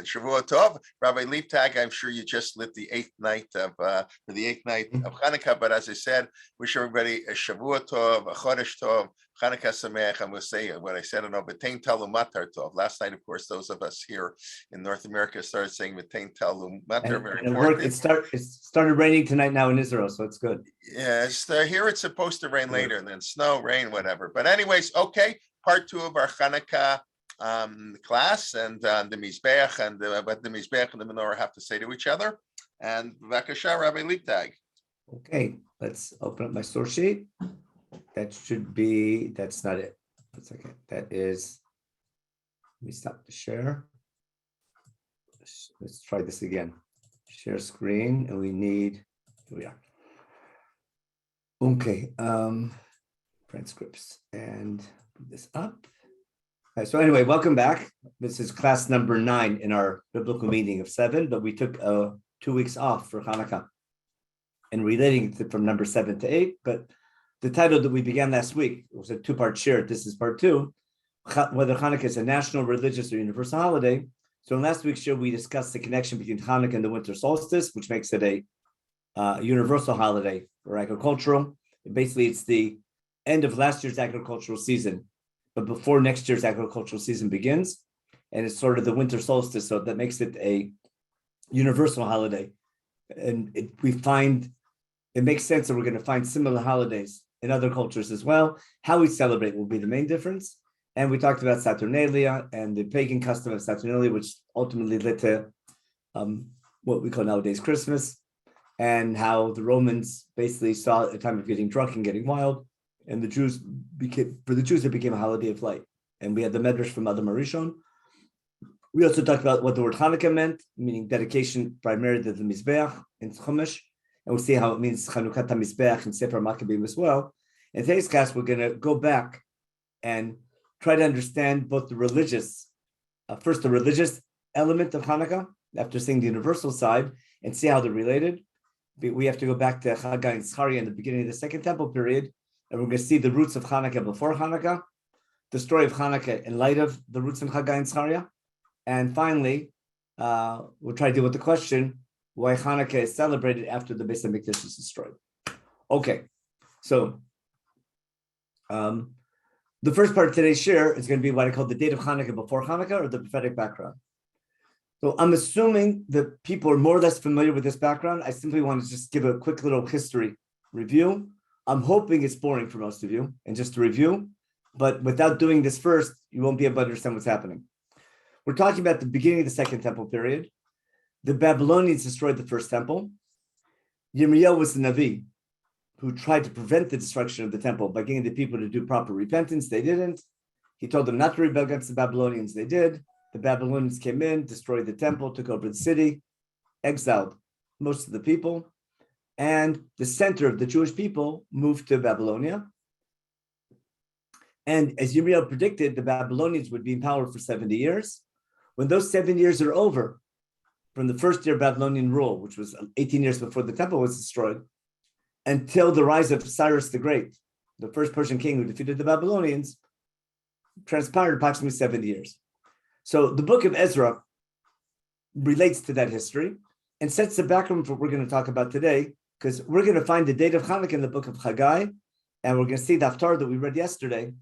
Shavua Tov. Rabbi Leibtag, I'm sure you just lit the eighth night of Hanukkah, but as I said, wish everybody a Shavua Tov, a Chodesh Tov, Chanukah Sameach, and we'll say what I said on B'tein Talu Matar Tov. Last night, of course, those of us here in North America started saying B'tein Talu Matar. Very important. It started raining tonight now in Israel, so it's good. Yes, here it's supposed to rain later, and then snow, rain, whatever. But anyways, okay, part 2 of our Hanukkah class, and the Mizbeach and what the Mizbeach and the Menorah have to say to each other. And Vakasha, Rabbi Leibtag. Okay, let's open up my source sheet. That's not it. That's okay. That is, let me stop the share. Let's try this again. Share screen, and we need, here we are. Okay, transcripts, and put this up. So anyway, welcome back. This is class number 9 in our biblical meeting of 7, but we took 2 weeks off for Hanukkah and relating it from number 7 to 8. But the title that we began last week was a 2-part share. This is part 2, whether Hanukkah is a national, religious, or universal holiday. So in last week's share, we discussed the connection between Hanukkah and the winter solstice, which makes it a universal holiday or agricultural. Basically, it's the end of last year's agricultural season, but before next year's agricultural season begins, and it's sort of the winter solstice, so that makes it a universal holiday. And we find it makes sense that we're going to find similar holidays in other cultures as well. How we celebrate will be the main difference. And we talked about Saturnalia and the pagan custom of Saturnalia, which ultimately led to what we call nowadays Christmas, and how the Romans basically saw a time of getting drunk and getting wild. And the Jews it became a holiday of light. And we had the Medrash from Adam Arishon. We also talked about what the word Hanukkah meant, meaning dedication primarily to the Mizbeach in Chumash. And we'll see how it means Chanukah Mizbeach and Sefer Maccabim as well. In today's class, we're going to go back and try to understand both the religious, first the religious element of Hanukkah, after seeing the universal side, and see how they're related. We have to go back to Hagai and Zarya in the beginning of the Second Temple period, and we're going to see the roots of Hanukkah before Hanukkah, the story of Hanukkah in light of the roots of Hagai and Zarya, and finally, we'll try to deal with the question why Hanukkah is celebrated after the Beis Hamikdash is destroyed. Okay, so the first part of today's share is going to be what I call the date of Hanukkah before Hanukkah, or the prophetic background. So I'm assuming that people are more or less familiar with this background. I simply want to just give a quick little history review. I'm hoping it's boring for most of you, and just to review, but without doing this first, you won't be able to understand what's happening. We're talking about the beginning of the Second Temple period. The Babylonians destroyed the first temple. Yirmiyahu was the Navi who tried to prevent the destruction of the temple by getting the people to do proper repentance. They didn't. He told them not to rebel against the Babylonians. They did. The Babylonians came in, destroyed the temple, took over the city, exiled most of the people, and the center of the Jewish people moved to Babylonia. And as Yirmiyahu predicted, the Babylonians would be in power for 70 years. When those 7 years are over, from the first year of Babylonian rule, which was 18 years before the temple was destroyed, until the rise of Cyrus the Great, the first Persian king who defeated the Babylonians, transpired approximately 70 years. So the book of Ezra relates to that history and sets the background for what we're going to talk about today, because we're going to find the date of Hanukkah in the book of Hagai, and we're going to see the Haftarah that we read yesterday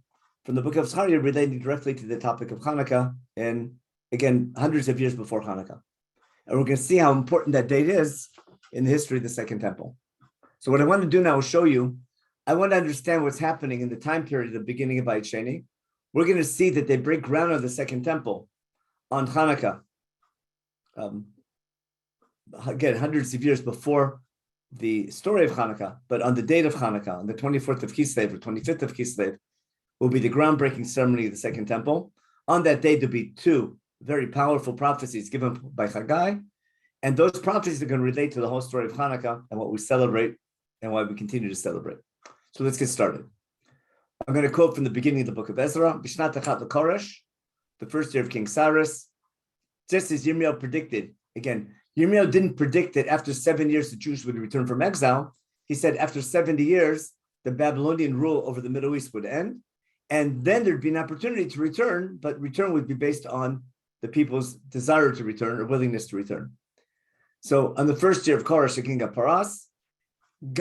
from the book of Zarya relating directly to the topic of Hanukkah, and again, hundreds of years before Hanukkah. And we're going to see how important that date is in the history of the Second Temple. So what I want to do now is show you, I want to understand what's happening in the time period of the beginning of Beit Sheni. We're going to see that they break ground on the Second Temple on Hanukkah, again, hundreds of years before the story of Hanukkah, but on the date of Hanukkah, on the 24th of Kislev or 25th of Kislev, will be the groundbreaking ceremony of the Second Temple. On that day, there'll be 2 very powerful prophecies given by Hagai, and those prophecies are going to relate to the whole story of Hanukkah and what we celebrate and why we continue to celebrate. So let's get started. I'm going to quote from the beginning of the book of Ezra, Bishnat Achat L'Koresh, the first year of King Cyrus, just as Yirmiyahu predicted. Again, Yirmiyahu didn't predict that after 7 years the Jews would return from exile. He said after 70 years, the Babylonian rule over the Middle East would end, and then there'd be an opportunity to return, but return would be based on the people's desire to return or willingness to return. So on the first year of Koresh, the king of Paras,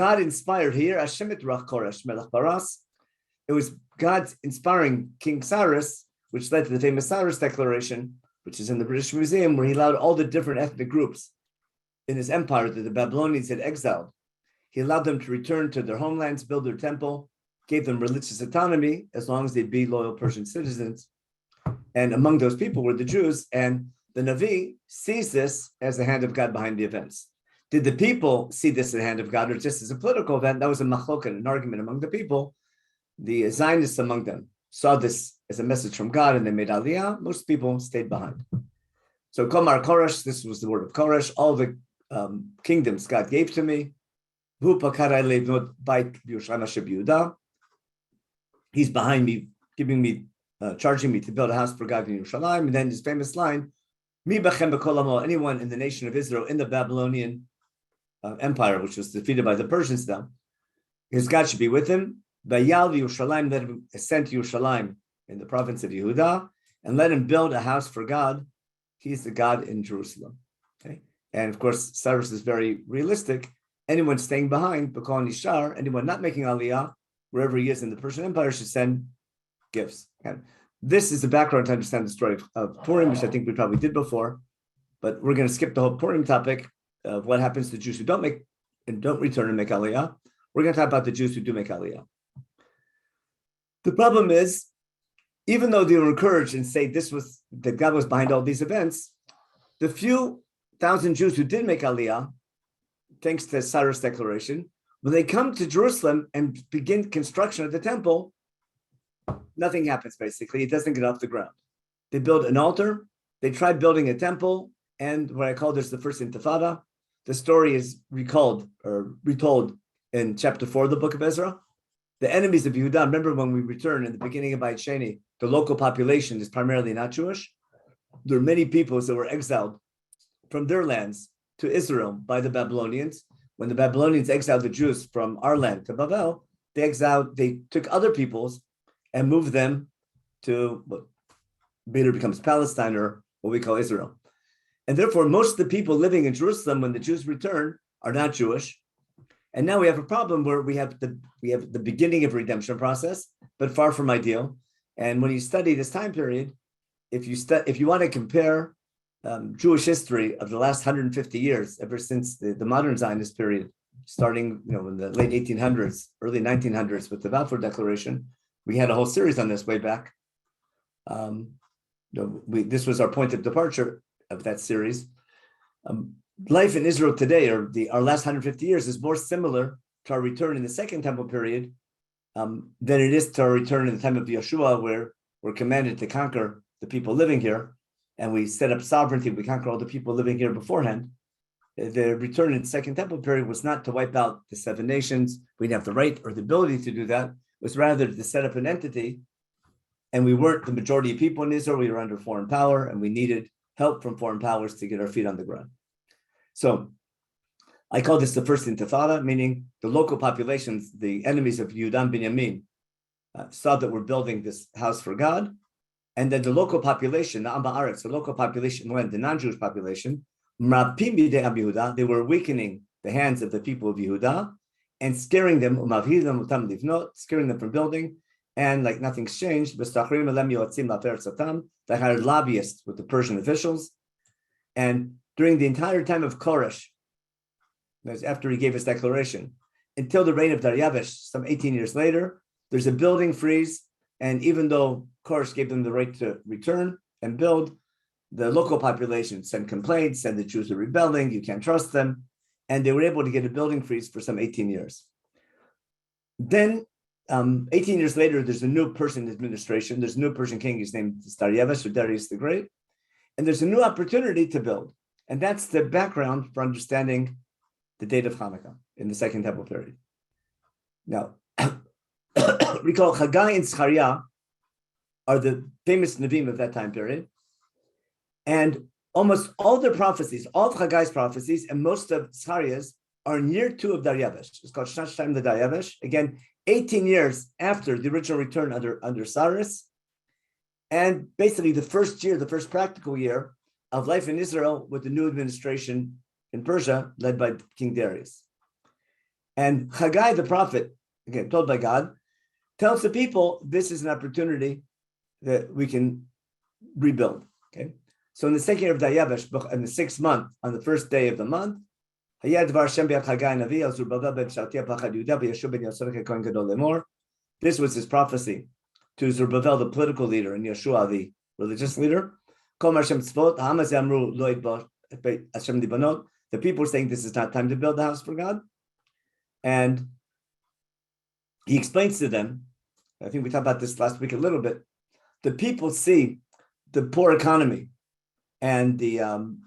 God inspired here, Hashemet Rach Koresh, Melech Paras. It was God inspiring King Cyrus, which led to the famous Cyrus Declaration, which is in the British Museum, where he allowed all the different ethnic groups in his empire that the Babylonians had exiled. He allowed them to return to their homelands, build their temple, gave them religious autonomy, as long as they'd be loyal Persian citizens. And among those people were the Jews, and the Navi sees this as the hand of God behind the events. Did the people see this as the hand of God, or just as a political event? That was a machloket, an argument among the people. The Zionists among them saw this as a message from God, and they made aliyah. Most people stayed behind. So Komar Koresh, this was the word of Koresh, all the kingdoms God gave to me. He's behind me, giving me, charging me to build a house for God in Yerushalayim. And then his famous line, anyone in the nation of Israel, in the Babylonian empire, which was defeated by the Persians now, his God should be with him. Bayal Yerushalayim, let him ascend to Yerushalayim in the province of Yehuda, and let him build a house for God. He's the God in Jerusalem. Okay, and of course, Cyrus is very realistic. Anyone staying behind, Bakal Nishar, anyone not making aliyah, wherever he is in the Persian Empire, should send gifts. Okay. This is the background to understand the story of Purim, which I think we probably did before, but we're going to skip the whole Purim topic of what happens to Jews who don't return and make aliyah. We're going to talk about the Jews who do make aliyah. The problem is, even though they were encouraged and say that God was behind all these events, the few thousand Jews who did make aliyah, thanks to Cyrus' declaration, when they come to Jerusalem and begin construction of the temple, nothing happens, basically. It doesn't get off the ground. They build an altar, they try building a temple, and what I call this the first intifada. The story is recalled or retold in chapter 4 of the book of Ezra. The enemies of Yehuda, remember when we return in the beginning of Bayit Sheni, the local population is primarily not Jewish. There are many peoples that were exiled from their lands to Israel by the Babylonians. When the Babylonians exiled the Jews from our land to Babel, they took other peoples and moved them to what later becomes Palestine, or what we call Israel. And therefore, most of the people living in Jerusalem when the Jews return are not Jewish. And now we have a problem where we have the beginning of a redemption process, but far from ideal. And when you study this time period, if you want to compare Jewish history of the last 150 years, ever since the modern Zionist period, starting in the late 1800s, early 1900s with the Balfour Declaration, we had a whole series on this way back. This was our point of departure of that series. Life in Israel today, or our last 150 years, is more similar to our return in the Second Temple period than it is to our return in the time of Yeshua, where we're commanded to conquer the people living here, and we set up sovereignty. We conquer all the people living here beforehand. The return in the Second Temple period was not to wipe out the 7 nations. We didn't have the right or the ability to do that. It was rather to set up an entity, and we weren't the majority of people in Israel. We were under foreign power, and we needed help from foreign powers to get our feet on the ground. So I call this the first intifada, meaning the local populations, the enemies of Yehuda and Binyamin, saw that we're building this house for God. And then the local population, the Am Ba'aretz, the local population, the non-Jewish population, they were weakening the hands of the people of Yehuda and scaring them, scaring them from building. And like nothing's changed, they hired lobbyists with the Persian officials. And during the entire time of Koresh, after he gave his declaration, until the reign of Daryavish, some 18 years later, there's a building freeze. And even though Koresh gave them the right to return and build, the local population sent complaints, said the Jews are rebelling, you can't trust them. And they were able to get a building freeze for some 18 years. Then 18 years later, there's a new Persian administration. There's a new Persian king. His name is Daryavish, or Darius the Great. And there's a new opportunity to build. And that's the background for understanding the date of Hanukkah in the Second Temple period. Now, recall Hagai and Zarya are the famous Nevi'im of that time period. And almost all their prophecies, all of Hagai's prophecies and most of Zarya's are in year 2 of Daryavish. It's called Shnas Shtayim the Daryavish. Again, 18 years after the original return under Cyrus. and basically the first year, the first practical year of life in Israel with the new administration in Persia, led by King Darius. And Hagai, the prophet, again, told by God, tells the people, this is an opportunity that we can rebuild, okay? So in the second year of Dayavesh, in the 6th month, on the first day of the month, this was his prophecy to Zerubbabel, the political leader, and Yeshua, the religious leader. The people were saying this is not time to build the house for God. And he explains to them, I think we talked about this last week a little bit, the people see the poor economy and the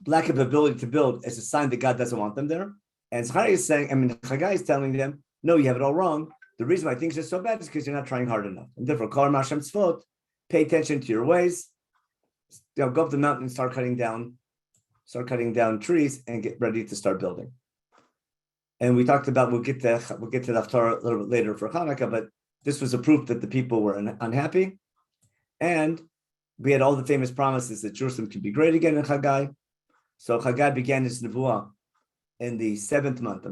lack of ability to build as a sign that God doesn't want them there. And Hagai is telling them, no, you have it all wrong. The reason why things are so bad is because you're not trying hard enough. And therefore, pay attention to your ways. Go up the mountain and start cutting down trees and get ready to start building. And we talked about, we'll get to the Haftarah a little bit later for Hanukkah, but this was a proof that the people were unhappy. And we had all the famous promises that Jerusalem could be great again in Hagai. So Hagai began his nevuah in the 7th month, in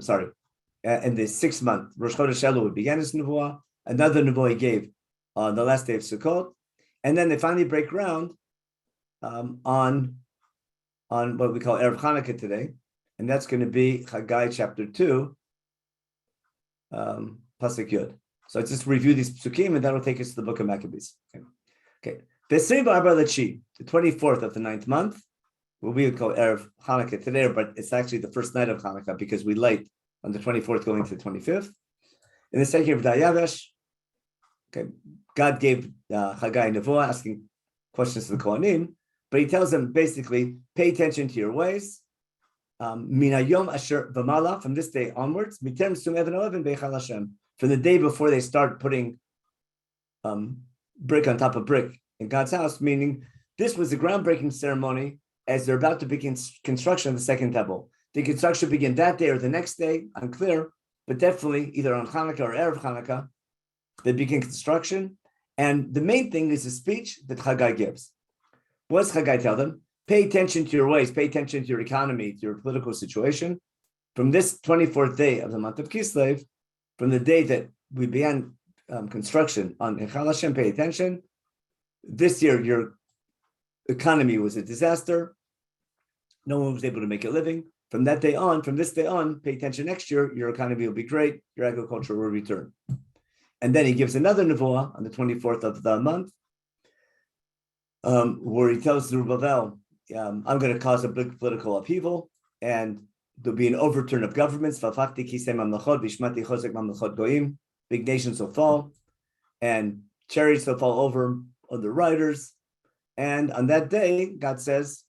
the 6th month. Rosh Chodesh Elul began his nevuah. Another nevuah he gave on the last day of Sukkot. And then they finally break ground on what we call Erev Hanukkah today. And that's going to be Hagai chapter 2, Pasuk Yud. So let's just review these psukim, and that'll take us to the book of Maccabees. Okay. The 24th of the 9th month, what we would call Erev Hanukkah today, but it's actually the first night of Hanukkah because we light on the 24th going to the 25th. In the second year of Dayavesh, okay, God gave Hagai Nevuah asking questions to the Kohanim, but he tells them basically, pay attention to your ways. Minayom asher v'mala, from this day onwards, mitem sum even oven beichal Hashem, from the day before they start putting brick on top of brick in God's house, meaning this was a groundbreaking ceremony as they're about to begin construction of the second temple. The construction began that day or the next day, unclear, but definitely either on Hanukkah or Erev Hanukkah, they begin construction. And the main thing is the speech that Hagai gives. What does Hagai tell them? Pay attention to your ways, pay attention to your economy, to your political situation. From this 24th day of the month of Kislev, from the day that we began construction on Heichal Hashem, pay attention. This year, your economy was a disaster. No one was able to make a living. From that day on, from this day on, pay attention next year, your economy will be great, your agriculture will return. And then he gives another nevuah on the 24th of the month, where he tells Zerubbabel, I'm going to cause a big political upheaval, and there'll be an overturn of governments. Big nations will fall, and chariots will fall over on the riders. And on that day, God says,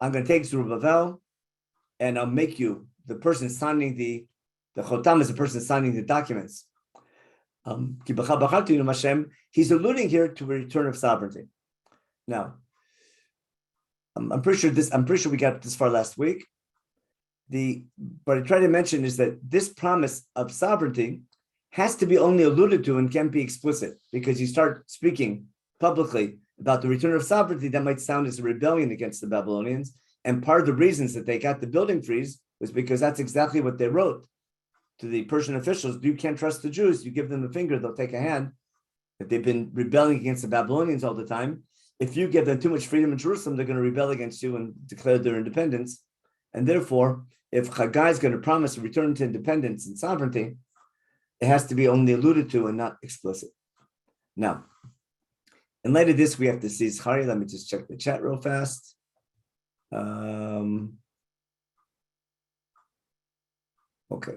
I'm going to take Zerubbabel, and I'll make you the person signing the chotam is the person signing the documents. He's alluding here to a return of sovereignty. Now, I'm pretty sure we got this far last week. What I try to mention is that this promise of sovereignty has to be only alluded to and can't be explicit, because you start speaking publicly about the return of sovereignty, that might sound as a rebellion against the Babylonians. And part of the reasons that they got the building freeze was because that's exactly what they wrote to the Persian officials. You can't trust the Jews. You give them the finger, they'll take a hand. If they've been rebelling against the Babylonians all the time, if you give them too much freedom in Jerusalem, they're going to rebel against you and declare their independence. And therefore, if Hagai is going to promise a return to independence and sovereignty, it has to be only alluded to and not explicit. Now, in light of this, we have to see Zachariah. Let me just check the chat real fast. Okay,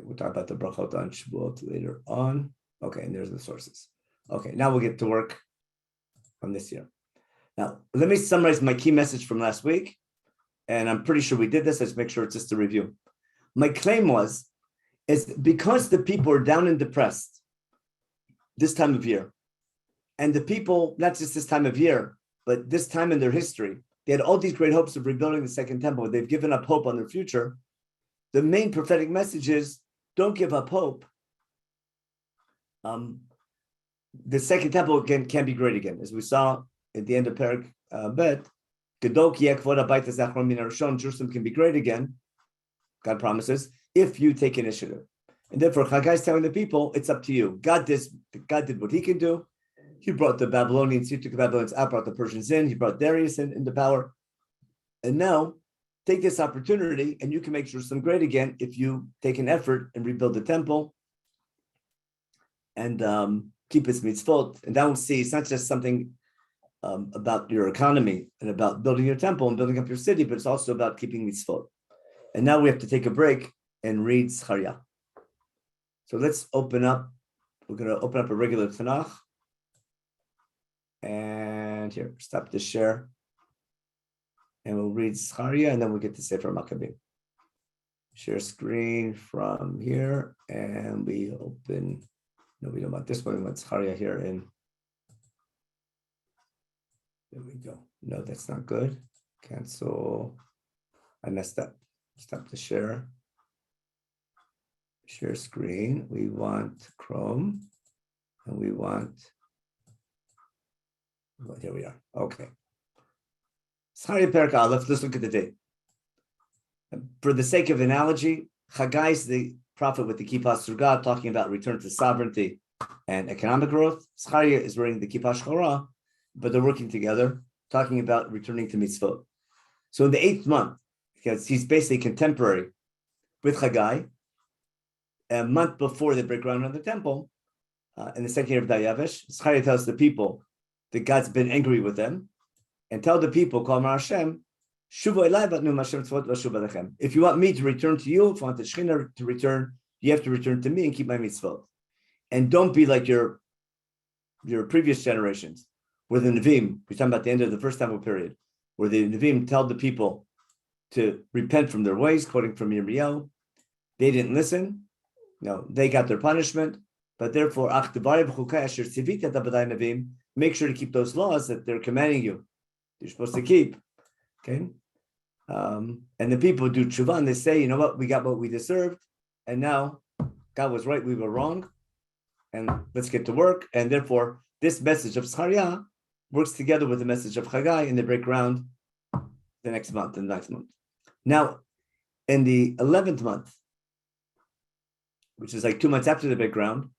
we'll talk about the brachot on Shavuot later on. Okay, and there's the sources. Okay, now we'll get to work on this year. Now, let me summarize my key message from last week. And I'm pretty sure we did this. Let's make sure it's just a review. My claim is because the people are down and depressed this time of year, and the people, not just this time of year, but this time in their history, they had all these great hopes of rebuilding the second temple. They've given up hope on their future. The main prophetic message is, don't give up hope. The second temple again can be great again. As we saw at the end of Perak Bet, Jerusalem can be great again, God promises, if you take initiative. And therefore, Hagai is telling the people, it's up to you. God did what he can do. He brought the Babylonians, he took the Babylonians out, brought the Persians in, he brought Darius into power. And now, take this opportunity, and you can make Jerusalem great again if you take an effort and rebuild the temple and keep its mitzvot. And that will see, it's not just something about your economy and about building your temple and building up your city, but it's also about keeping mitzvot. And now we have to take a break and read Zarya. So let's open up. We're going to open up a regular Tanakh. And here, stop the share. And we'll read Zarya, and then we'll get to Sefer Maccabim. Share screen from here, and we open. No, we don't want this one. We want Zarya here. And there we go. No, that's not good. Cancel. I messed up. Stop the share. Share screen. We want Chrome, and we want. Well, here we are. Okay. Zarya Perek Aleph. Let's look at the date. For the sake of analogy, Hagai is the prophet with the kippah surga, talking about return to sovereignty and economic growth. Zarya is wearing the kippah shchora, but they're working together, talking about returning to mitzvot. So in the 8th month, because he's basically contemporary with Hagai, a month before they break ground on the temple, in the 2nd year of Dayavesh, Zarya tells the people that God's been angry with them, and tell the people, Kol Amar Hashem, if you want me to return to you, if you want the Shekhinah to return, you have to return to me and keep my mitzvot. And don't be like your previous generations, where the Nevi'im, we're talking about the end of the first temple period, where the Nevi'im tell the people to repent from their ways, quoting from Yirmiyahu. They didn't listen. No, they got their punishment. But therefore, make sure to keep those laws that they're commanding you. You're supposed to keep. Okay. And the people do tshuva, and they say, you know what, we got what we deserved, and now God was right, we were wrong, and let's get to work. And therefore, this message of Zarya works together with the message of Hagai, and they break ground the next month, the 9th month. Now, in the 11th month, which is like 2 months after the break ground,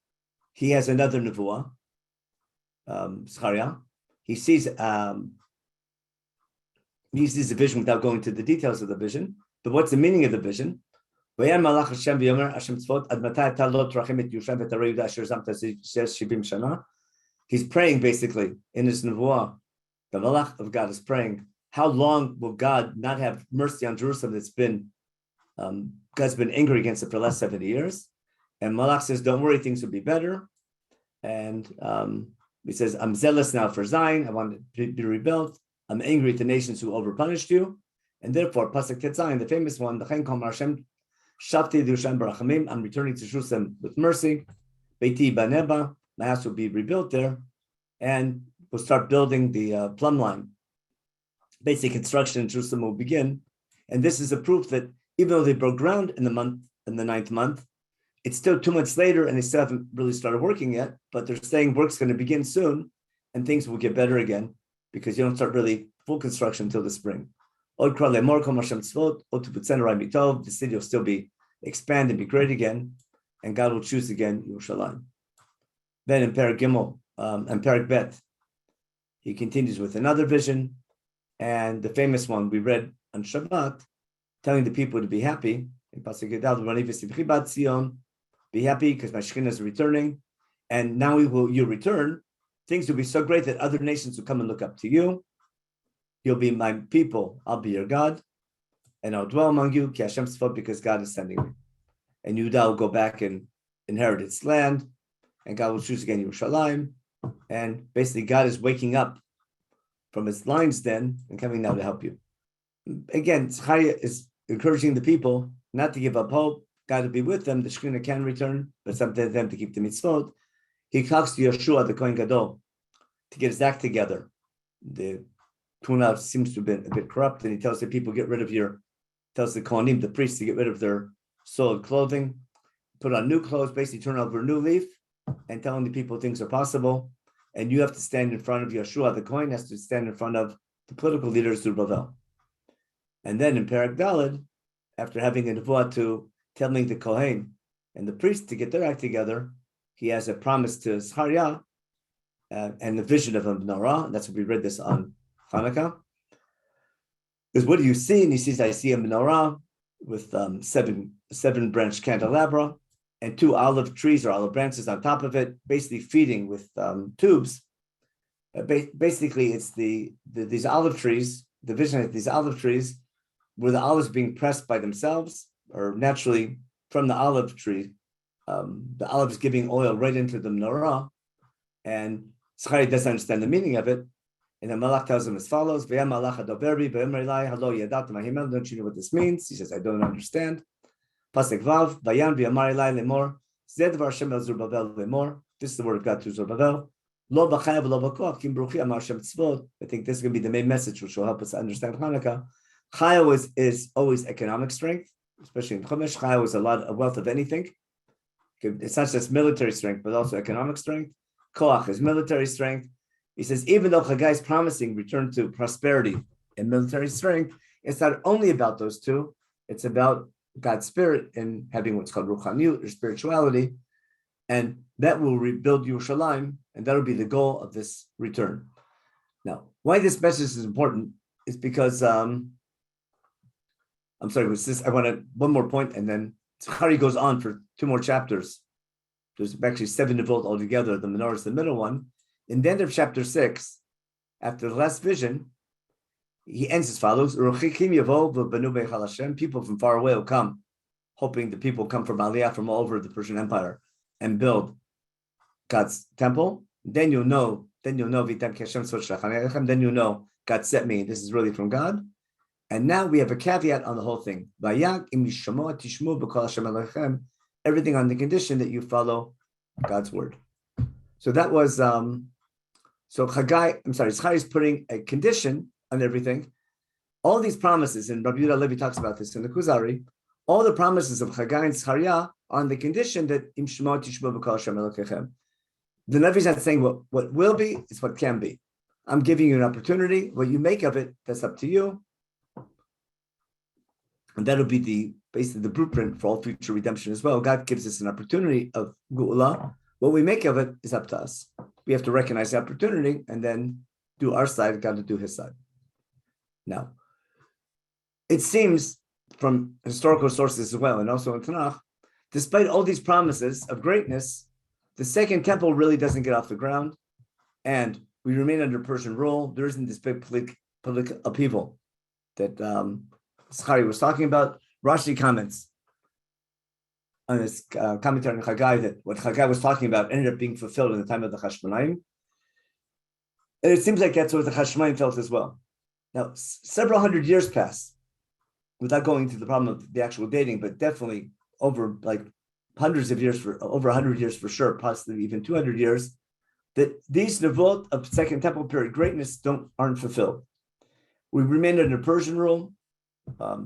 he has another nevuah, Zarya. He sees a vision without going to the details of the vision. But what's the meaning of the vision? He's praying basically in his nevuah. The malach of God is praying, how long will God not have mercy on Jerusalem that's been, God's been angry against it for the last 70 years? And malach says, don't worry, things will be better. And he says, I'm zealous now for Zion. I want it to be rebuilt. I'm angry at the nations who overpunished you. And therefore, Pasuk Tetzayin, the famous one, I'm returning to Jerusalem with mercy. Beiti Baneba, my house will be rebuilt there. And we'll start building the plumb line. Basic construction in Jerusalem will begin. And this is a proof that even though they broke ground in the 9th month, it's still 2 months later and they still haven't really started working yet, but they're saying work's going to begin soon and things will get better again, because you don't start really full construction until the spring. The city will still be expand and be great again, and God will choose again Yerushalayim. Then in Perek Gimel and Perek Bet, he continues with another vision, and the famous one we read on Shabbat, telling the people to be happy. In Pasuk Yudal, be happy because my Shekhinah is returning, and now you return. Things will be so great that other nations will come and look up to you. You'll be my people. I'll be your God, and I'll dwell among you. Ki Hashem tzvot, because God is sending me. And Yehuda will go back and inherit its land, and God will choose again Yerushalayim. And basically, God is waking up from his lion's den and coming now to help you. Again, Zarya is encouraging the people not to give up hope. God will be with them. The Shekhinah can return, but it's up to them to keep the mitzvot. He talks to Yeshua, the Kohen Gadol, to get his act together. The Tuna seems to have been a bit corrupt, and he tells the people, tells the Kohanim, the priests, to get rid of their soiled clothing, put on new clothes, basically turn over a new leaf, and telling the people things are possible. and you have to stand in front of Yeshua. The Kohen has to stand in front of the political leaders Zerubbabel. And then in Perek Daled, after having a nevuah to telling the Kohen and the priest to get their act together, he has a promise to Zarya and the vision of a menorah. That's what we read this on Hanukkah. Because what do you see? And he says, I see a menorah with seven branch candelabra and 2 olive trees or olive branches on top of it, basically feeding with tubes. Basically, it's these olive trees, the vision of these olive trees, where the olives being pressed by themselves or naturally from the olive tree, the olives giving oil right into the menorah. And Zarya doesn't understand the meaning of it. And the Malach tells him as follows, don't you know what this means? He says, I don't understand. Pasuk Vav, Vayan v'yamar elai lemor, Zed var Hashem el Zerubbabel lemor. This is the word of God to Zerubbabel. Lo b'chayav lo b'koach, kim bruchi amar Hashem tzvot. I think this is going to be the main message, which will help us understand Hanukkah. Chaya is always economic strength, especially in Chumash. Chaya is a wealth of anything. It's not just military strength, but also economic strength. Koach is military strength. He says, even though Hagai is promising return to prosperity and military strength, it's not only about those two, it's about God's spirit and having what's called ruchaniut, or spirituality, and that will rebuild Yerushalayim, and that'll be the goal of this return. Now, why this message is important is because, I'm sorry, I want one more point, and then Zarya goes on for 2 more chapters. There's actually 7 devote altogether. The menorah is the middle one. In the end of chapter 6, after the last vision, he ends as follows: people from far away will come, hoping the people come from Aliyah from all over the Persian Empire and build God's temple. Then you'll know, then you'll know God sent me. This is really from God. And now we have a caveat on the whole thing. Everything on the condition that you follow God's word. So that was, Zarya is putting a condition on everything. All these promises, and Rabbi Leibtag talks about this in the Kuzari, all the promises of Hagai and Zarya are on the condition that Im Shema Tishma B'Kol Hashem Elokechem. The Navi is not saying what will be, it's what can be. I'm giving you an opportunity. What you make of it, that's up to you. And that'll be basically the blueprint for all future redemption as well. God gives us an opportunity of Geula. What we make of it is up to us. We have to recognize the opportunity and then do our side, God to do his side. Now, it seems from historical sources as well, and also in Tanakh, despite all these promises of greatness, the second temple really doesn't get off the ground, and we remain under Persian rule. There isn't this big political upheaval that Zarya was talking about. Rashi comments on his commentary on Hagai that what Hagai was talking about ended up being fulfilled in the time of the Hashmonaim. And it seems like that's what the Hashmonaim felt as well. Now, several hundred years pass without going into the problem of the actual dating, but definitely over like hundreds of years, over 100 years for sure, possibly even 200 years, that these nevot of Second Temple period greatness aren't fulfilled. We remained under Persian rule.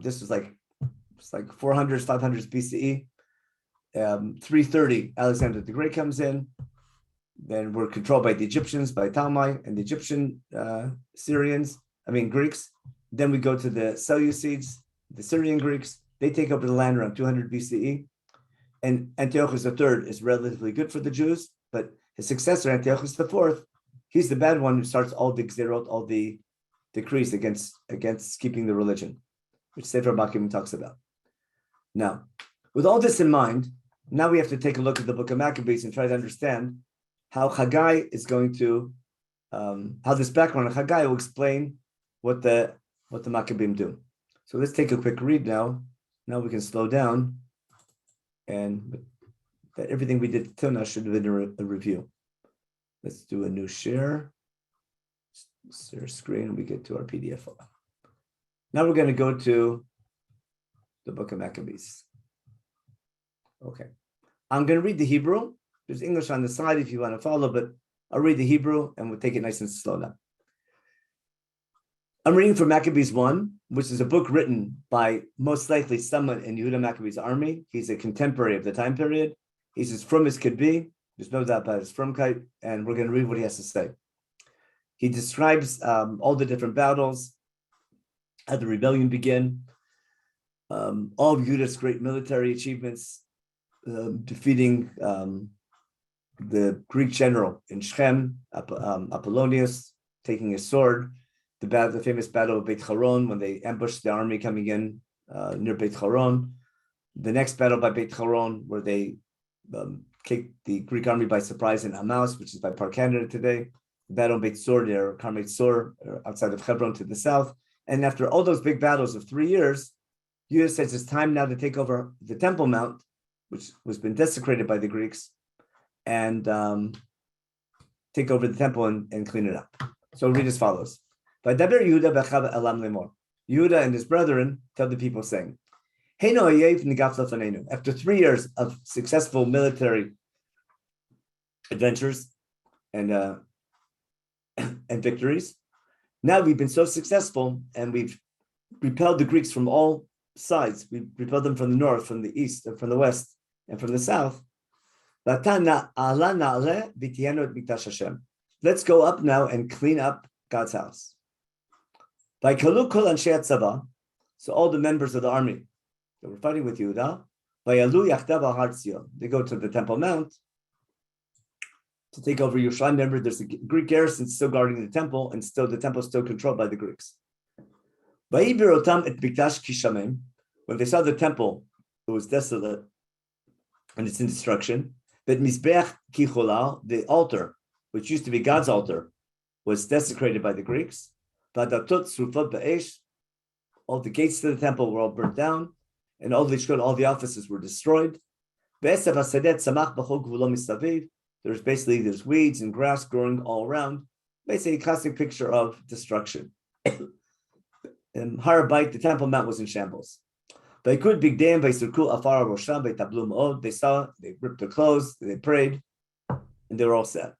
This was like 400s, 500s BCE. 330, Alexander the Great comes in. Then we're controlled by the Egyptians, by Talmai and the Egyptian Greeks. Then we go to the Seleucids, the Syrian Greeks. They take over the land around 200 BCE. And Antiochus III is relatively good for the Jews, but his successor, Antiochus IV, he's the bad one who starts all the Gzerot, all the decrees against keeping the religion, which Sefer Makim talks about. Now, with all this in mind, now we have to take a look at the book of Maccabees and try to understand how Hagai is going to, how this background of Hagai will explain what the Maccabees do. So let's take a quick read now. Now we can slow down, and everything we did till now should have been a review. Let's do a new share screen, and we get to our PDF file. Now we're going to go to the book of Maccabees. Okay. I'm going to read the Hebrew. There's English on the side if you want to follow, but I'll read the Hebrew and we'll take it nice and slow now. I'm reading from Maccabees 1, which is a book written by most likely someone in Yehuda Maccabee's army. He's a contemporary of the time period. He's as frum as could be. There's no doubt about his firmkeit, and we're going to read what he has to say. He describes all the different battles, how the rebellion began, all of Yehudah's great military achievements, defeating the Greek general in Shechem, Apollonius, taking his sword, the famous battle of Beit Horon, when they ambushed the army coming in near Beit Horon, the next battle by Beit Horon, where they kicked the Greek army by surprise in Hamas, which is by Park Canada today, the battle of Beit Sur near Karmei Sur, outside of Hebron to the south. And after all those big battles of 3 years, Yehuda says it's time now to take over the Temple Mount, which was been desecrated by the Greeks, and take over the temple and clean it up. So read as follows. Yehuda and his brethren tell the people, saying, after 3 years of successful military adventures and victories, now we've been so successful and we've repelled the Greeks from all sides. We repelled them from the north, from the east, and from the west, and from the south. Let's go up now and clean up God's house. So all the members of the army that were fighting with Yehuda, they go to the Temple Mount to take over Yerushalayim. Remember, there's a Greek garrison still guarding the temple, and still the temple is still controlled by the Greeks. When they saw the temple, it was desolate and it's in destruction. But the altar, which used to be God's altar, was desecrated by the Greeks. All the gates to the temple were all burnt down, and all the offices were destroyed. There's weeds and grass growing all around. Basically, a classic picture of destruction. In Harabite, the Temple Mount was in shambles. They saw, they ripped their clothes, they prayed, and they were all sad.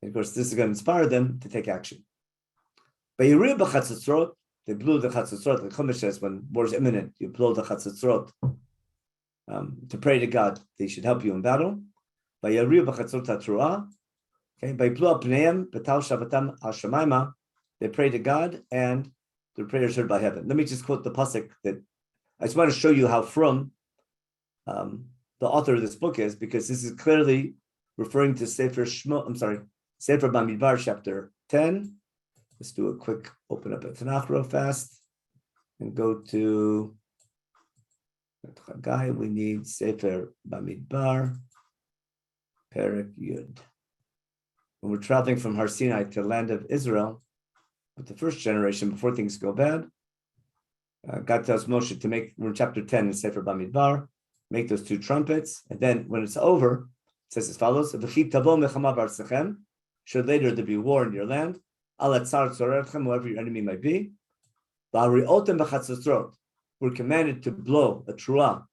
And of course, this is going to inspire them to take action. They blew the chatzotzrot. The Chumash says when war is imminent, you blow the chatzotzrot to pray to God. They should help you in battle. Okay, they pray to God, and their prayers heard by heaven. Let me just quote the pasuk that I just want to show you how from the author of this book is, because this is clearly referring to Sefer Bamidbar, chapter 10. Let's do a quick open up at Tanakh real fast and go to Hagai. We need Sefer Bamidbar, Perek Yud. When we're traveling from Har Sinai to the land of Israel, with the first generation, before things go bad, God tells Moshe to make, we're in chapter 10 in Sefer Bamidbar, make those 2 trumpets, and then when it's over, it says as follows: should later there be war in your land, whoever your enemy might be, we're commanded to blow a truah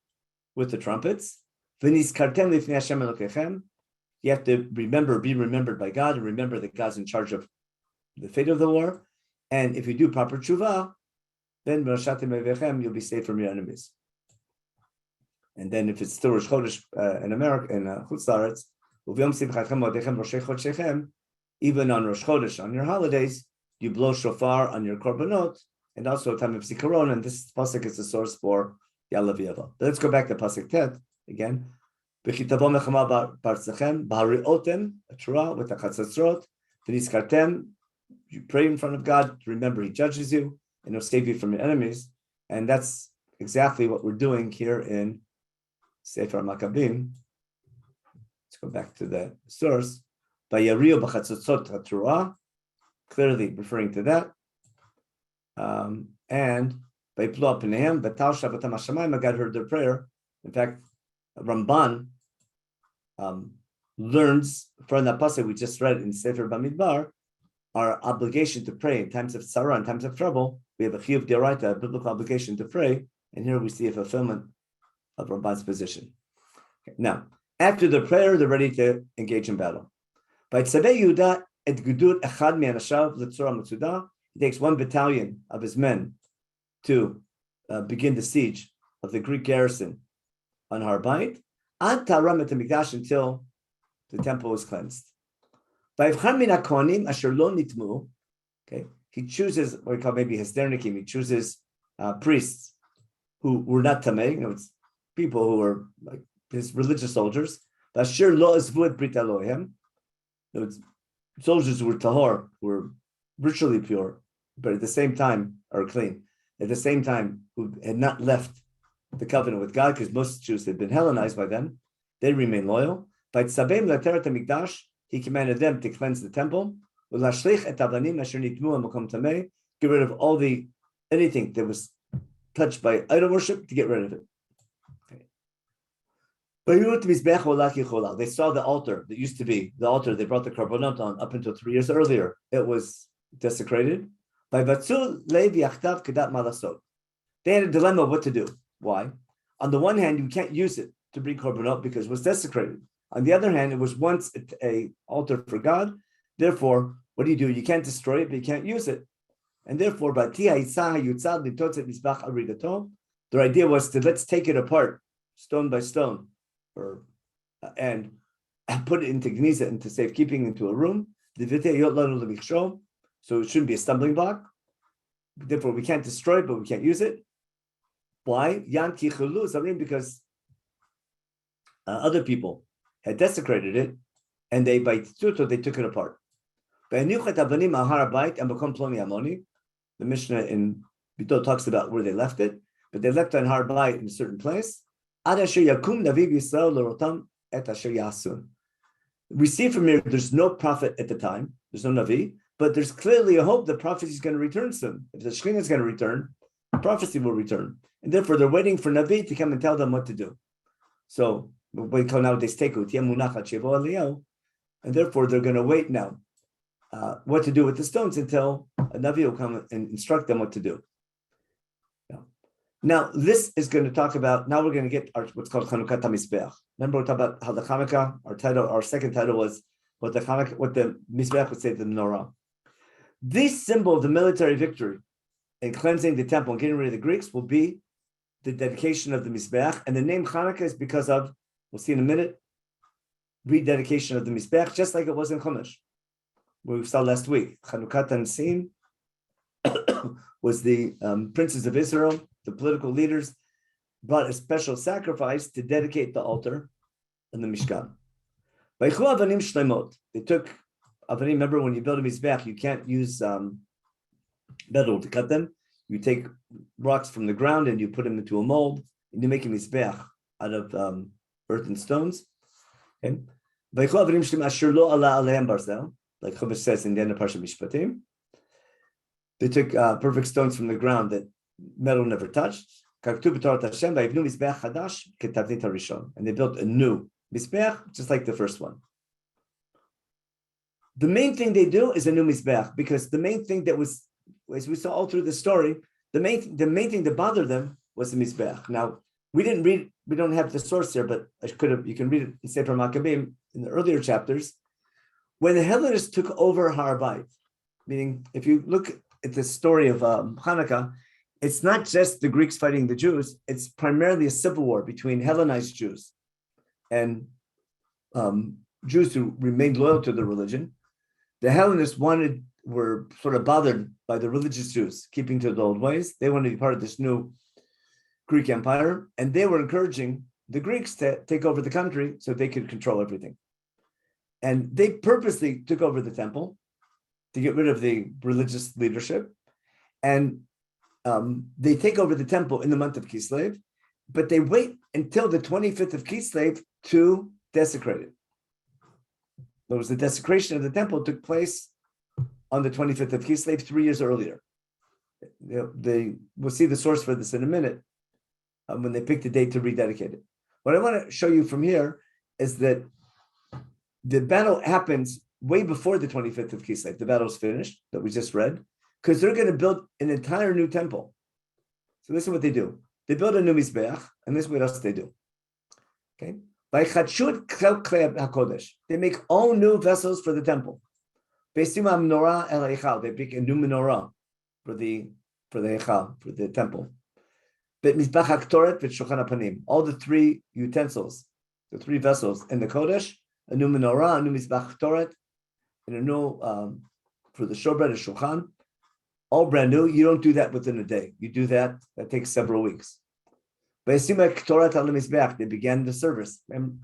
with the trumpets. You have to remember, be remembered by God, and remember that God's in charge of the fate of the war. And if you do proper tshuva, then you'll be safe from your enemies. And then if it's still Rosh Chodesh in America, in Chutz La'aretz, even on Rosh Chodesh, on your holidays, you blow shofar on your korbanot, and also a time of zikaron, and this pasuk is the source for Ya'alav Yava. Let's go back to pasuk Tet again. A Torah with the chatzotzrot, you pray in front of God to remember He judges you and He'll save you from your enemies. And that's exactly what we're doing here in Sefer Maccabim. Let's go back to the source. Vayariu b'chatzotzot haTorah, clearly referring to that. And Vayiplu p'neihem v'tal shavatam hashamayim, God heard their prayer. In fact, Ramban learns from the pasuk we just read in Sefer Bamidbar, our obligation to pray in times of tzara, in times of trouble. We have a chiyuv d'oraita, a biblical obligation to pray, and here we see a fulfillment of Ramban's position. Okay. Now, after the prayer, they're ready to engage in battle. By Tzavei Yehuda et Gudur Echad mi'anashav l'tzora matzuda, he takes 1 battalion of his men to begin the siege of the Greek garrison on Har Bayit, ad Taram et Hamikdash, until the temple was cleansed. Okay, he chooses what we call maybe Hesdernikim. He chooses priests who were not tamei. It's people who were like his religious soldiers. Soldiers who were tahor, who were ritually pure, but at the same time are clean. At the same time, who had not left the covenant with God, because most Jews had been Hellenized by then, they remain loyal. By Tzabem Lateret HaMikdash, he commanded them to cleanse the temple. Get rid of anything that was touched by idol worship, to get rid of it. Okay. They saw the altar that used to be the altar they brought the Karbanot on up until 3 years earlier. It was desecrated. They had a dilemma of what to do. Why? On the one hand, you can't use it to bring Karbanot because it was desecrated. On the other hand, it was once a altar for God. Therefore, what do? You can't destroy it, but you can't use it. And therefore, their idea was to let's take it apart, stone by stone, and put it into gniza, into safekeeping, into a room. So it shouldn't be a stumbling block. Therefore, we can't destroy it, but we can't use it. Why? Because other people had desecrated it, and they took it apart. The Mishnah in Bito talks about where they left it, but they left it on Har Bayit in a certain place. We see from here there's no prophet at the time, there's no Navi, but there's clearly a hope that prophecy is going to return soon. If the Shekhinah is going to return, prophecy will return. And therefore, they're waiting for Navi to come and tell them what to do. So, what we call nowadays tekut, and therefore, they're going to wait now what to do with the stones until a Navi will come and instruct them what to do. Now, this is going to talk about, now we're going to get what's called Chanukah HaMizbeach. Remember we talked about how the Chanukah, our second title was what the Mizbeach would say, the menorah. This symbol of the military victory in cleansing the temple and getting rid of the Greeks will be the dedication of the Mizbeach. And the name Chanukah is because of, we'll see in a minute, rededication of the Mizbeach, just like it was in Chumash, where we saw last week. Chanukah Tansim was the princes of Israel, the political leaders, brought a special sacrifice to dedicate the altar and the Mishkan. They took avanim. Remember, when you build a mizbeach, you can't use metal to cut them. You take rocks from the ground and you put them into a mold, and you make a mizbeach out of earth and stones. Okay? Like Chumash says in the end of Parshat Mishpatim, they took perfect stones from the ground that metal never touched. And they built a new mizbeach, just like the first one. The main thing they do is a new mizbeach, because the main thing that was, as we saw all through the story, the main thing that bothered them was the mizbeach. Now, we don't have the source here, but you can read it in Sefer Maccabim in the earlier chapters. When the Hellenists took over Har Bayit, meaning if you look at the story of Hanukkah, it's not just the Greeks fighting the Jews, it's primarily a civil war between Hellenized Jews and Jews who remained loyal to their religion. The Hellenists were sort of bothered by the religious Jews keeping to the old ways. They wanted to be part of this new Greek empire, and they were encouraging the Greeks to take over the country so they could control everything. And they purposely took over the temple to get rid of the religious leadership. And they take over the temple in the month of Kislev, but they wait until the 25th of Kislev to desecrate it. There was the desecration of the temple took place on the 25th of Kislev 3 years earlier. We'll see the source for this in a minute when they pick the date to rededicate it. What I want to show you from here is that the battle happens way before the 25th of Kislev. The battle's finished that we just read, because they're going to build an entire new temple. So this is what they do. They build a new mizbeach, and this is what else they do. Okay? They make all new vessels for the temple. They make a new menorah for the Echal, for the temple. All the three utensils, the three vessels in the Kodesh, a new menorah, a new mizbach Toret, and a new for the showbread, a shulchan, all brand new. You don't do that within a day. You do that takes several weeks. But they began the service. And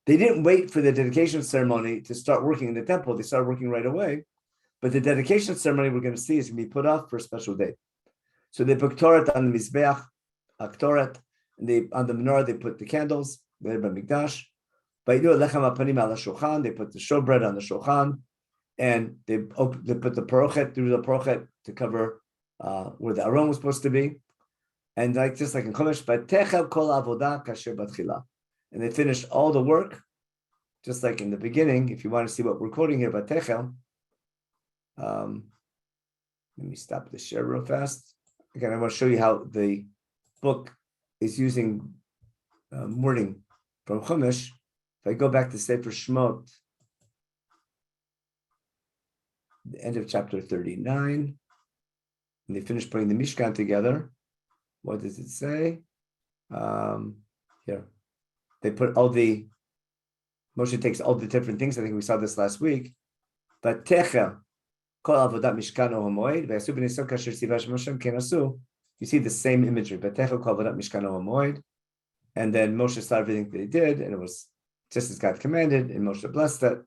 they didn't wait for the dedication ceremony to start working in the temple. They started working right away. But the dedication ceremony we're going to see is going to be put off for a special day. So they put Toret on the Mizbeach, Toret, and on the menorah they put the candles, they put the showbread on the shulchan, and they put the parochet through the parochet to cover where the aron was supposed to be. And just like in Chumash, and they finished all the work, just like in the beginning. If you want to see what we're quoting here about Techel, let me stop the share real fast. Again, I want to show you how the book is using wording from Chumash. If I go back to Sefer Shemot, the end of chapter 39, and they finish putting the Mishkan together. What does it say? Here. They put Moshe takes all the different things. I think we saw this last week. But Techel, Kol Avodat Mishkan Ohamoed, Ve'asu b'nisot kasher tzivash Moshe kenasu. You see the same imagery. But Techel Kol Avodat Mishkan Ohamoed. And then Moshe saw everything that he did, and it was just as God commanded, and Moshe blessed it.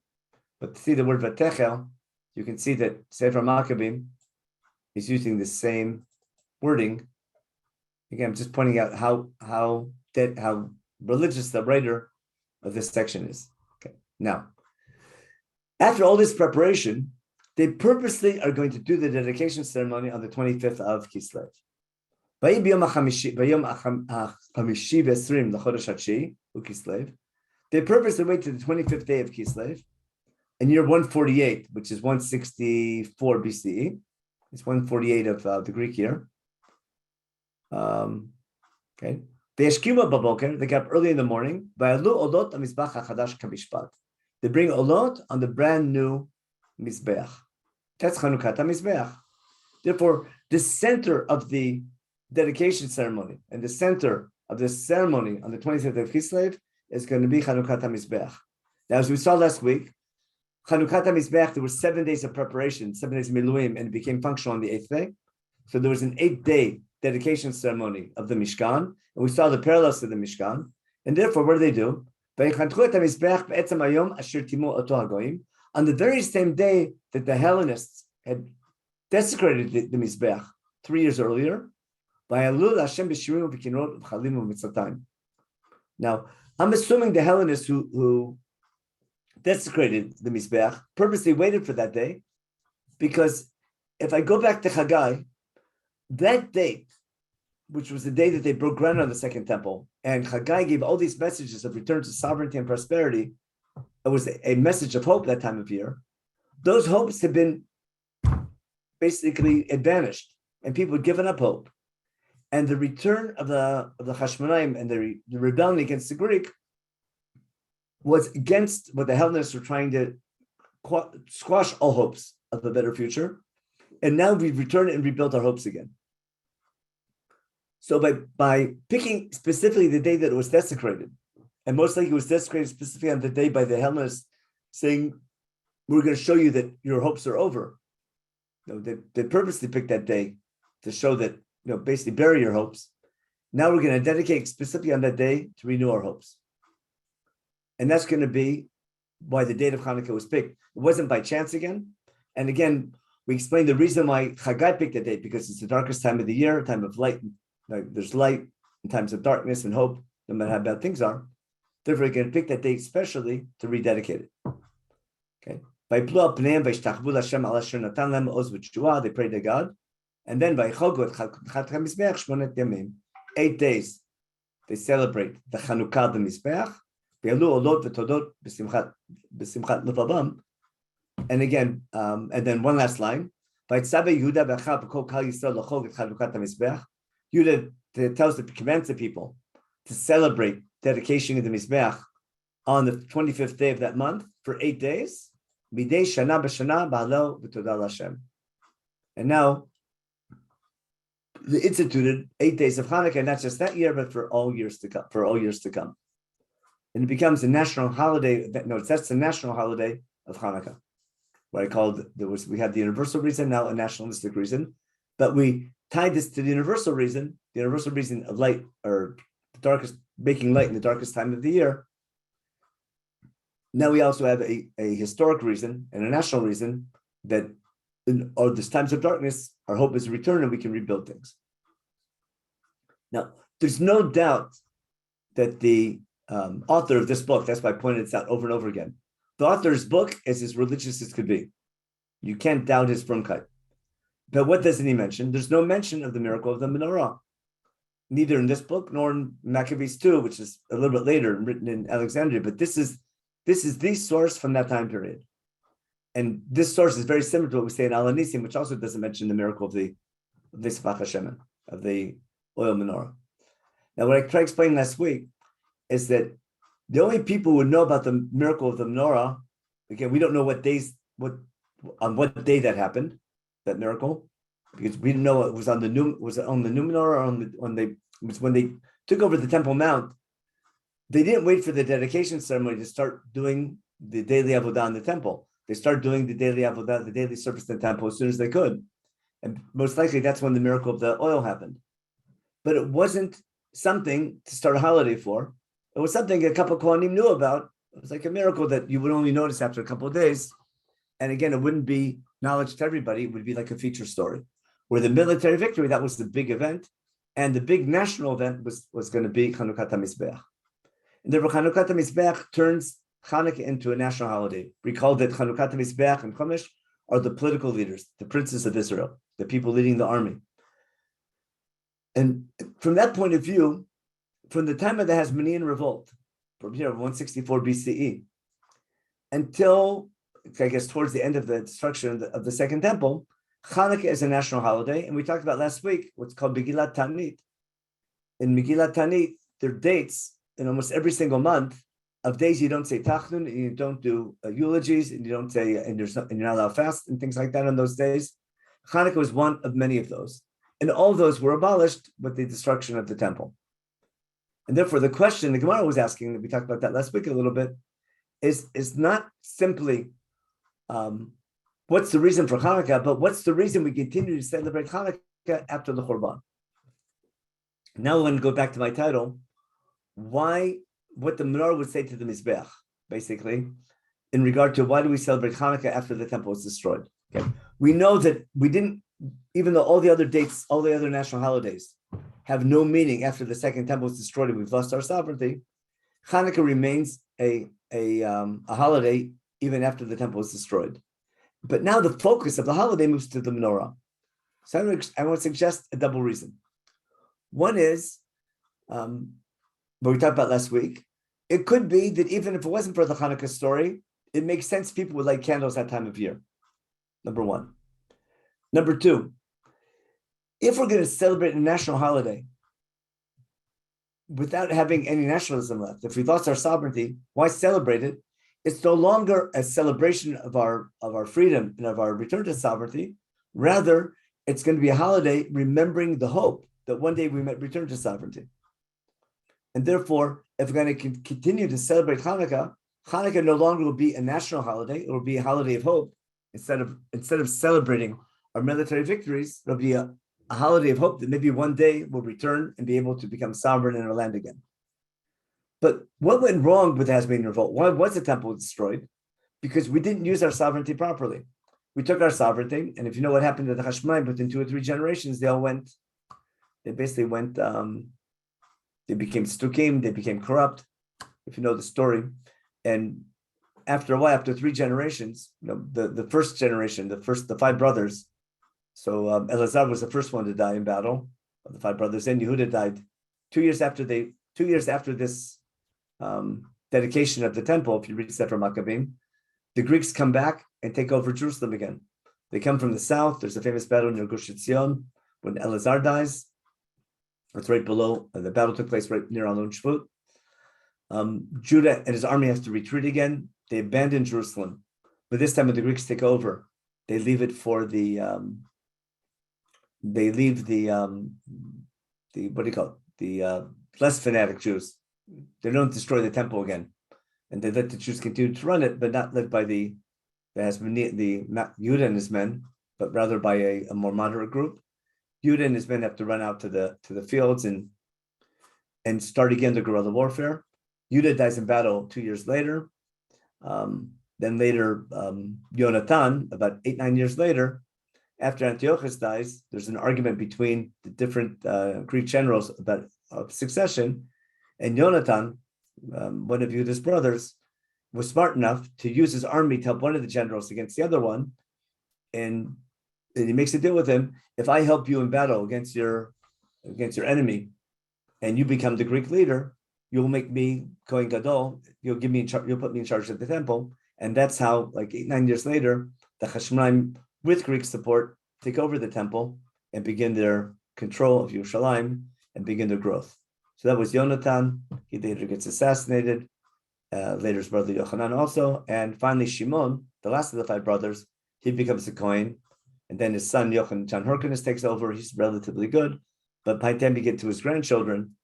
But to see the word Vatechel, you can see that Sefer Maccabim is using the same wording. Again, I'm just pointing out how religious the writer of this section is. Okay. Now, after all this preparation, they purposely are going to do the dedication ceremony on the 25th of Kislev. They purposely wait to the 25th day of Kislev in year 148, which is 164 BCE. It's 148 of the Greek year. Okay. They get up early in the morning. They bring olot on the brand new mizbeach. That's Chanukah mizbeach. Therefore, the center of the dedication ceremony and the center of the ceremony on the 25th of Kislev is going to be Chanukah mizbeach. Now, as we saw last week, Chanukah mizbeach, there were 7 days of preparation, 7 days of miluim, and it became functional on the 8th day. So there was an 8-day dedication ceremony of the Mishkan, and we saw the parallels to the Mishkan. And therefore, what do they do? On the very same day that the Hellenists had desecrated the Mizbeach 3 years earlier, now, I'm assuming the Hellenists who desecrated the Mizbeach purposely waited for that day, because if I go back to Hagai, that date, which was the day that they broke ground on the second temple, and Hagai gave all these messages of return to sovereignty and prosperity, it was a message of hope that time of year. Those hopes had been basically vanished, and people had given up hope. And the return of the Hashmonaim and the rebellion against the Greek was against what the Hellenists were trying to squash all hopes of a better future. And now we've returned and rebuilt our hopes again. So by picking specifically the day that it was desecrated, and most likely it was desecrated specifically on the day by the Hellenists, saying, we're going to show you that your hopes are over. They purposely picked that day to show that, basically bury your hopes. Now we're going to dedicate specifically on that day to renew our hopes. And that's going to be why the date of Hanukkah was picked. It wasn't by chance again. And again, we explained the reason why Hagai picked the date, because it's the darkest time of the year, a time of light. There's light in times of darkness and hope, no matter how bad things are. Therefore, we're going to pick that date especially to rededicate it. Okay. They prayed to God. And then by 8 days, they celebrate the Chanukah the Mizbeach. And again, and then one last line. Yehuda commands the people to celebrate dedication of the Mizbeach on the 25th day of that month for 8 days. And now they instituted 8 days of Hanukkah, not just that year, but for all years to come. and it becomes a national holiday. That's the national holiday of Hanukkah. What I called we had the universal reason, now a nationalistic reason, but we tied this to the universal reason of light, or the darkest, making light in the darkest time of the year. Now we also have a historic reason and a national reason that in these times of darkness, our hope is to return and we can rebuild things. Now, there's no doubt that the author of this book, that's why I pointed this out over and over again, the author's book is as religious as could be. You can't doubt his frumkeit. But what doesn't he mention? There's no mention of the miracle of the menorah, neither in this book nor in Maccabees 2, which is a little bit later, written in Alexandria. But this is the source from that time period. And this source is very similar to what we say in Al Anisim, which also doesn't mention the miracle of the Sfach HaShemen, of the oil menorah. Now, what I tried to explain last week is that the only people who would know about the miracle of the menorah, again, we don't know on what day that happened, that miracle, because we didn't know it was on the new menorah, or when they took over the Temple Mount. They didn't wait for the dedication ceremony to start doing the daily avodah in the temple. They started doing the daily avodah, the daily service in the temple, as soon as they could. And most likely that's when the miracle of the oil happened. But it wasn't something to start a holiday for. It was something a couple of Kohanim knew about. It was like a miracle that you would only notice after a couple of days. And again, it wouldn't be knowledge to everybody. It would be like a feature story. Where the military victory, that was the big event. And the big national event was going to be Chanukah HaMizbeach. And therefore, Chanukah HaMizbeach turns Hanukkah into a national holiday. Recall that Chanukah HaMizbeach and Chumash are the political leaders, the princes of Israel, the people leading the army. And from that point of view, from the time of the Hasmonean revolt, from here 164 BCE, until, I guess, towards the end of the destruction of the Second Temple, Hanukkah is a national holiday. And we talked about last week what's called Megillat Ta'anit. In Megillat Ta'anit, there are dates in almost every single month of days you don't say Tachnun, and you don't do eulogies, and you don't say, and you're not allowed to fast and things like that on those days. Hanukkah was one of many of those. And all of those were abolished with the destruction of the temple. And therefore, the question the Gemara was asking, we talked about that last week a little bit, is not simply what's the reason for Hanukkah, but what's the reason we continue to celebrate Hanukkah after the Churban? Now I'm going to go back to my title, what the menorah would say to the Mizbeach, basically, in regard to why do we celebrate Hanukkah after the temple was destroyed. Okay. We know that we didn't, even though all the other dates, all the other national holidays have no meaning after the second temple was destroyed and we've lost our sovereignty, Hanukkah remains a holiday even after the temple was destroyed. But now the focus of the holiday moves to the menorah. So I want to suggest a double reason. One is, what we talked about last week, it could be that even if it wasn't for the Hanukkah story, it makes sense people would light candles that time of year. Number one. Number two, if we're going to celebrate a national holiday without having any nationalism left, if we lost our sovereignty, why celebrate it? It's no longer a celebration of our freedom and of our return to sovereignty. Rather, it's going to be a holiday remembering the hope that one day we might return to sovereignty. And therefore, if we're going to continue to celebrate Hanukkah, Hanukkah no longer will be a national holiday. It will be a holiday of hope. Instead of celebrating our military victories, it'll be a holiday of hope that maybe one day we'll return and be able to become sovereign in our land again. But what went wrong with the Hasmonean revolt? Why was the temple destroyed? Because we didn't use our sovereignty properly. We took our sovereignty, and if you know what happened to the Hashmonaim, within 2 or 3 generations, they became stukim, they became corrupt, if you know the story. And after a while, after 3 generations, the first generation, the 5 brothers, so Elazar was the first one to die in battle of the 5 brothers, and Yehuda died 2 years after this dedication of the temple. If you read Sefer Maccabim, the Greeks come back and take over Jerusalem again. They come from the south. There's a famous battle near Gush Etzion when Elazar dies. It's right below. The battle took place right near Alon Shvut. Judah and his army has to retreat again. They abandon Jerusalem, but this time when the Greeks take over, they leave it for the what do you call it? The less fanatic Jews. They don't destroy the temple again, and they let the Jews continue to run it, but not led by the not Judah and his men, but rather by a more moderate group. Judah and his men have to run out to the fields and start again the guerrilla warfare. Judah dies in battle 2 years later. Then later, Yonatan, about 8-9 years later, after Antiochus dies, there's an argument between the different Greek generals about succession, and Yonatan, one of Judah's brothers, was smart enough to use his army to help one of the generals against the other one, and he makes a deal with him: if I help you in battle against your enemy, and you become the Greek leader, you'll make me Kohen Gadol. You'll put me in charge of the temple, and that's how, like 8-9 years later, the Hashmonaim, with Greek support, take over the temple and begin their control of Yerushalayim and begin their growth. So that was Yonatan. He later gets assassinated. Later his brother Yochanan also, and finally Shimon, the last of the 5 brothers, he becomes a Kohen, and then his son Yochanan Hyrcanus takes over. He's relatively good, but by the time you get to his grandchildren,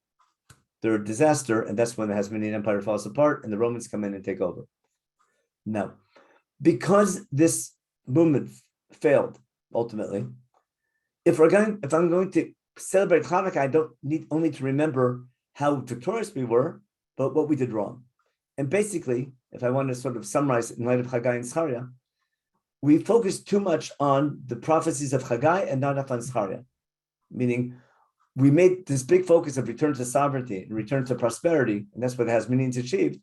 they're a disaster, and that's when the Hasmonean Empire falls apart, and the Romans come in and take over. Now, because this movement failed ultimately, if I'm going to celebrate Hanukkah, I don't need only to remember how victorious we were, but what we did wrong. And basically, if I want to sort of summarize in light of Hagai and Zarya, we focused too much on the prophecies of Hagai and not enough on Zarya, meaning we made this big focus of return to sovereignty and return to prosperity, and that's what the Hasmoneans achieved,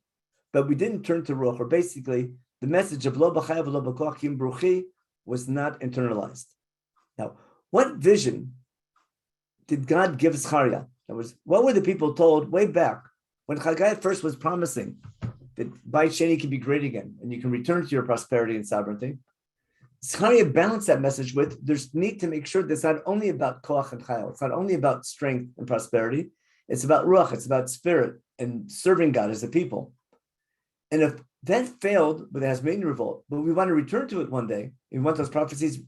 but we didn't turn to Ruach, or basically the message of Lo b'chayav lo b'koach kim bruchi was not internalized. Now, what vision did God give Zarya? What were the people told way back when Hagai first was promising that Beit Sheni can be great again and you can return to your prosperity and sovereignty? Zarya balanced that message with there's need to make sure that it's not only about koach and chayil, it's not only about strength and prosperity, it's about ruach, it's about spirit and serving God as a people. And if that failed with the Hasmonean revolt, but we want to return to it one day, we want those prophecies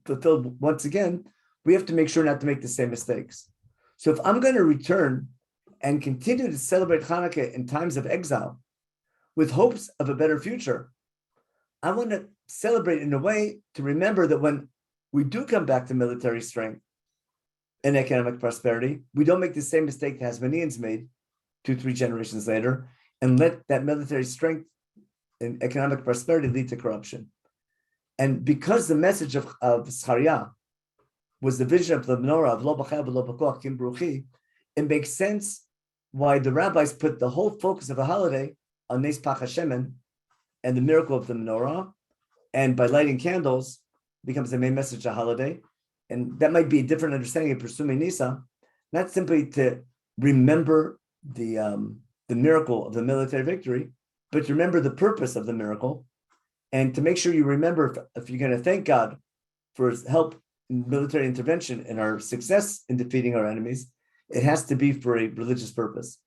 fulfilled once again, we have to make sure not to make the same mistakes. So if I'm going to return and continue to celebrate Hanukkah in times of exile with hopes of a better future, I want to celebrate in a way to remember that when we do come back to military strength and economic prosperity, we don't make the same mistake the Hasmoneans made 2-3 generations later and let that military strength and economic prosperity lead to corruption. And because the message of Zarya was the vision of the menorah of Lo b'chayav lo b'koach kim bruchi, it makes sense why the rabbis put the whole focus of a holiday on Nes Pach HaShemen and the miracle of the menorah, and by lighting candles becomes the main message of the holiday. And that might be a different understanding of Persumei Nisa, not simply to remember the miracle of the military victory, but to remember the purpose of the miracle, and to make sure you remember if you're going to thank God for his help in military intervention and our success in defeating our enemies, it has to be for a religious purpose.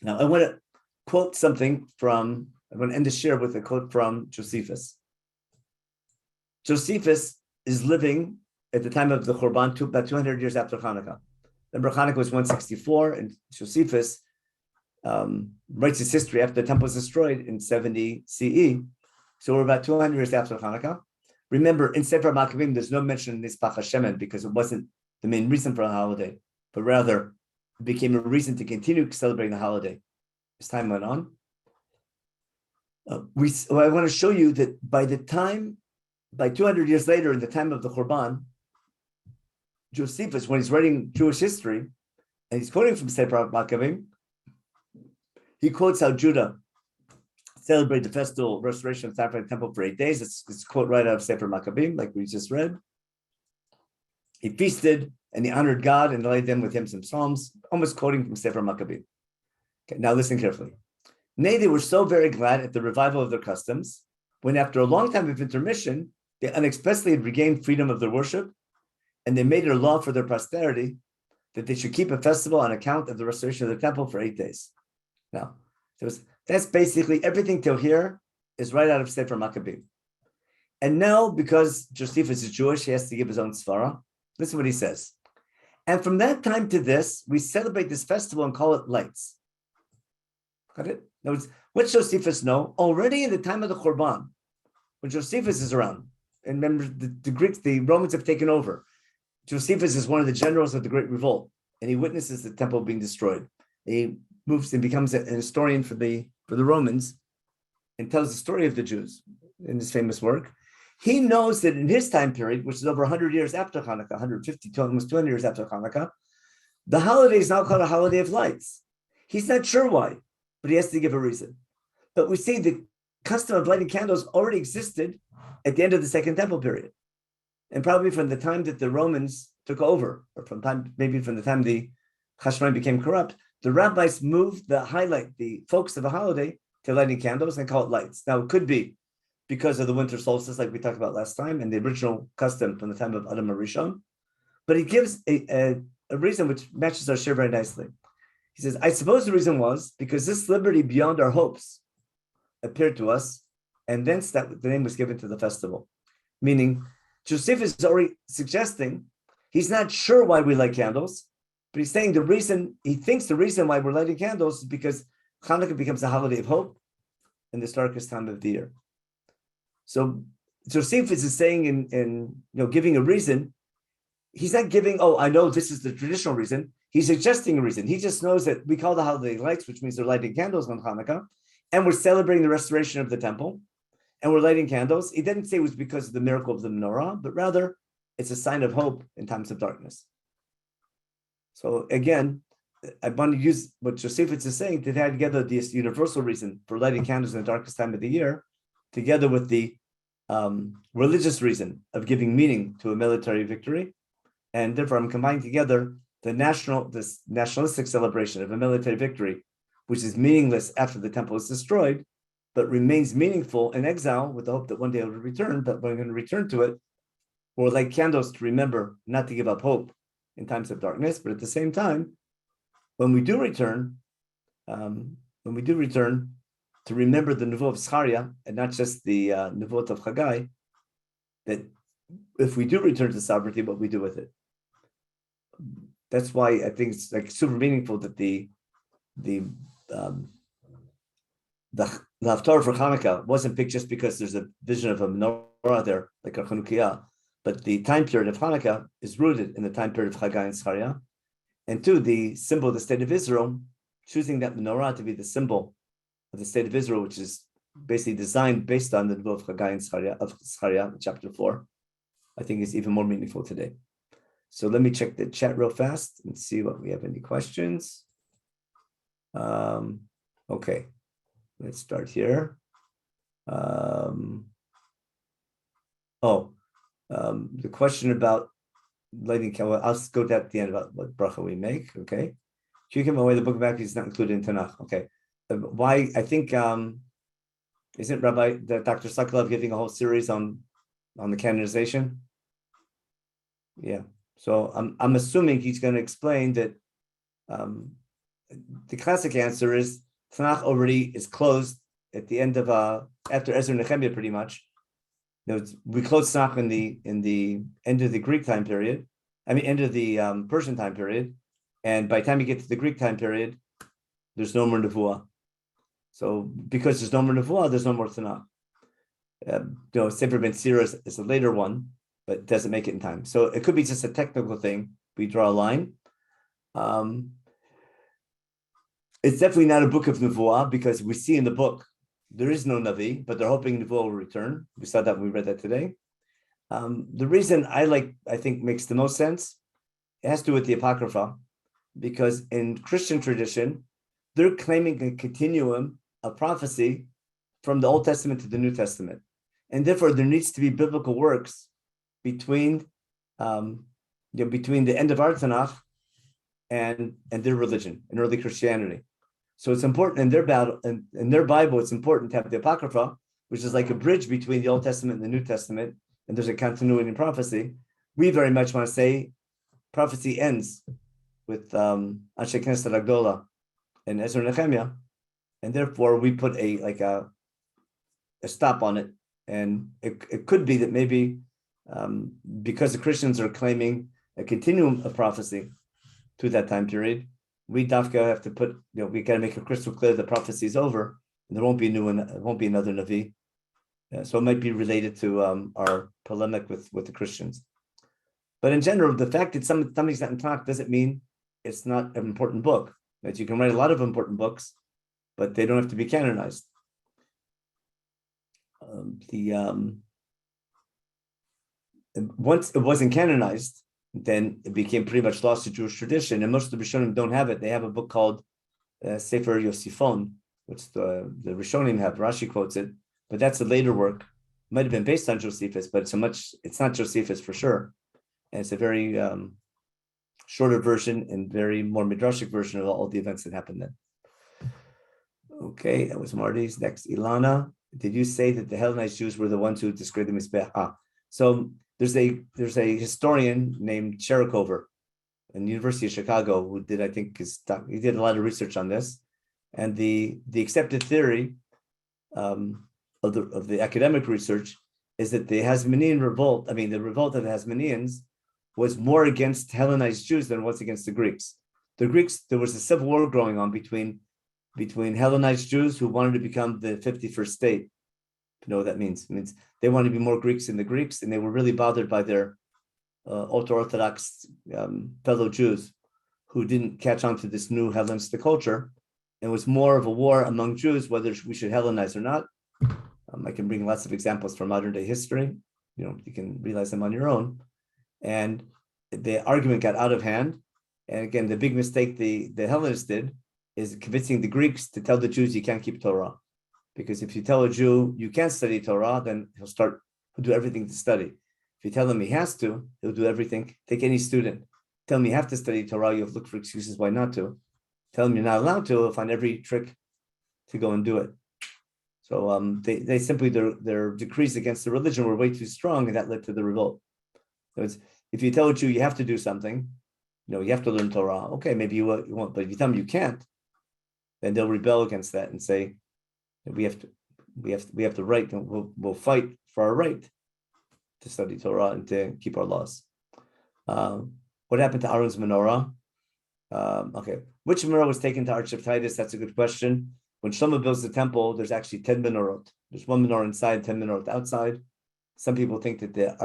Now, I want to quote something from, I'm going to end the share with a quote from Josephus. Josephus is living at the time of the Churban, about 200 years after Hanukkah. Remember, Hanukkah was 164, and Josephus writes his history after the temple was destroyed in 70 CE. So we're about 200 years after Hanukkah. Remember, in Sefer Maccabim, there's no mention of Nes Pach HaShemen because it wasn't the main reason for the holiday, but rather it became a reason to continue celebrating the holiday as time went on. I want to show you that by 200 years later, in the time of the Churban, Josephus, when he's writing Jewish history, and he's quoting from Sefer Maccabim, he quotes how Judah celebrated the festival restoration of the temple for 8 days. It's a quote right out of Sefer Maccabim, like we just read. He feasted and he honored God and laid them with hymns and psalms, almost quoting from Sefer Maccabim. Okay, now listen carefully. Nay, they were so very glad at the revival of their customs, when after a long time of intermission, they unexpectedly had regained freedom of their worship, and they made it a law for their posterity that they should keep a festival on account of the restoration of the temple for 8 days. Now, that's basically everything till here is right out of Sefer Maccabim. And now, because Josephus is Jewish, he has to give his own svara. Listen what he says. And from that time to this, we celebrate this festival and call it lights. Got it? In other words, what Josephus know? Already in the time of the Korban, when Josephus is around, and remember the Greeks, the Romans have taken over. Josephus is one of the generals of the Great Revolt, and he witnesses the temple being destroyed. He moves and becomes an historian for the Romans and tells the story of the Jews in his famous work. He knows that in his time period, which is over 100 years after Hanukkah, 150 to almost 200 years after Hanukkah, the holiday is now called a holiday of lights. He's not sure why, but he has to give a reason. But we see the custom of lighting candles already existed at the end of the Second Temple period. And probably from the time that the Romans took over, or maybe from the time the Chashmonaim became corrupt, the rabbis moved the focus of the holiday to lighting candles and call it lights. Now, it could be because of the winter solstice, like we talked about last time, and the original custom from the time of Adam HaRishon. But he gives a reason which matches our shir very nicely. He says, I suppose the reason was because this liberty beyond our hopes appeared to us, and thence that the name was given to the festival. Meaning, Josephus is already suggesting he's not sure why we light candles, but he's saying he thinks the reason why we're lighting candles is because Hanukkah becomes a holiday of hope in this darkest time of the year. So Josephus is saying in giving a reason, he's not giving, I know this is the traditional reason. He's suggesting a reason. He just knows that we call the holiday lights, which means they're lighting candles on Hanukkah, and we're celebrating the restoration of the temple, and we're lighting candles. He didn't say it was because of the miracle of the menorah, but rather it's a sign of hope in times of darkness. So again, I want to use what Josephus is saying to add together this universal reason for lighting candles in the darkest time of the year, together with the religious reason of giving meaning to a military victory. And therefore, I'm combining together this nationalistic celebration of a military victory, which is meaningless after the temple is destroyed, but remains meaningful in exile with the hope that one day it will return, but we're going to return to it. Or light candles to remember not to give up hope in times of darkness, but at the same time, when we do return to remember the Nevuah of Zarya and not just the Nevuot of Hagai, that if we do return to sovereignty, what we do with it. That's why I think it's like super meaningful that the Haftarah for Hanukkah wasn't picked just because there's a vision of a menorah there, like a Chanukah, but the time period of Hanukkah is rooted in the time period of Hagai and Zarya. And two, the symbol of the state of Israel, choosing that menorah to be the symbol of the state of Israel, which is basically designed based on the Nevuah of Hagai and Zarya, chapter 4, I think is even more meaningful today. So let me check the chat real fast and see what we have any questions. Okay, let's start here. The question about lighting candle, I'll go to that at the end about what bracha we make. Okay, Chukim away the book of Maccabees is not included in Tanakh. Okay, why? I think isn't Rabbi Dr. Sokolov giving a whole series on the canonization? Yeah. So I'm assuming he's going to explain that the classic answer is Tanakh already is closed at the end of after Ezra and Nehemiah pretty much. We close Tanakh in the end of the Greek time period. End of the Persian time period, and by the time you get to the Greek time period, there's no more Nevuah. So because there's no more Nevuah, there's no more Tanakh. Sefer Ben Cyrus is a later one, but it doesn't make it in time. So it could be just a technical thing. We draw a line. It's definitely not a book of Nevuah because we see in the book there is no Navi, but they're hoping Nevuah will return. We saw that when we read that today. The reason I think makes the most sense, it has to do with the Apocrypha, because in Christian tradition, they're claiming a continuum of prophecy from the Old Testament to the New Testament. And therefore, there needs to be biblical works between the end of our Tanakh and their religion and early Christianity. So it's important in their Bible, it's important to have the Apocrypha, which is like a bridge between the Old Testament and the New Testament, and there's a continuity in prophecy. We very much want to say prophecy ends with Anshe Knesset Agdola and Ezra and Nehemiah, and therefore we put a stop on it. And it could be that maybe because the Christians are claiming a continuum of prophecy to that time period, we dafka have to put, we got to make it crystal clear the prophecy is over, and there won't be another Navi. So it might be related to our polemic with the Christians. But in general, the fact that something's not in Tanakh doesn't mean it's not an important book. That you can write a lot of important books, but they don't have to be canonized. Once it wasn't canonized, then it became pretty much lost to Jewish tradition, and most of the Rishonim don't have it. They have a book called Sefer Yosifon, which the Rishonim have. Rashi quotes it, but that's a later work. It might have been based on Josephus, but it's not Josephus for sure. And it's a very shorter version and very more midrashic version of all the events that happened then. Okay, that was Marty's. Next, Ilana, did you say that the Hellenized Jews were the ones who destroyed the Mizbech? So there's a historian named Cherikover in the University of Chicago who did, I think, he did a lot of research on this. And the accepted theory of the academic research is that the Hasmonean revolt, the revolt of the Hasmoneans was more against Hellenized Jews than it was against the Greeks. The Greeks, there was a civil war going on between Hellenized Jews who wanted to become the 51st state. You know what that means? It means they wanted to be more Greeks than the Greeks, and they were really bothered by their ultra-Orthodox fellow Jews who didn't catch on to this new Hellenistic culture. It was more of a war among Jews whether we should Hellenize or not. I can bring lots of examples from modern day history. You can realize them on your own. And the argument got out of hand. And again, the big mistake the Hellenists did is convincing the Greeks to tell the Jews you can't keep Torah. Because if you tell a Jew you can't study Torah, then he'll do everything to study. If you tell him he has to, he'll do everything. Take any student. Tell him you have to study Torah, you'll look for excuses why not to. Tell him you're not allowed to, he'll find every trick to go and do it. So they simply, their decrees against the religion were way too strong, and that led to the revolt. So if you tell a Jew you have to do something, you have to learn Torah. Okay, maybe you won't, but if you tell them you can't, then they'll rebel against that and say we have the right, and we'll fight for our right to study Torah and to keep our laws. What happened to Aaron's menorah? Okay, which menorah was taken to Archbishop Titus? That's a good question. When Shlomo builds the temple, there's actually 10 menorot. There's one menorah inside, 10 menorot outside. Some people think that the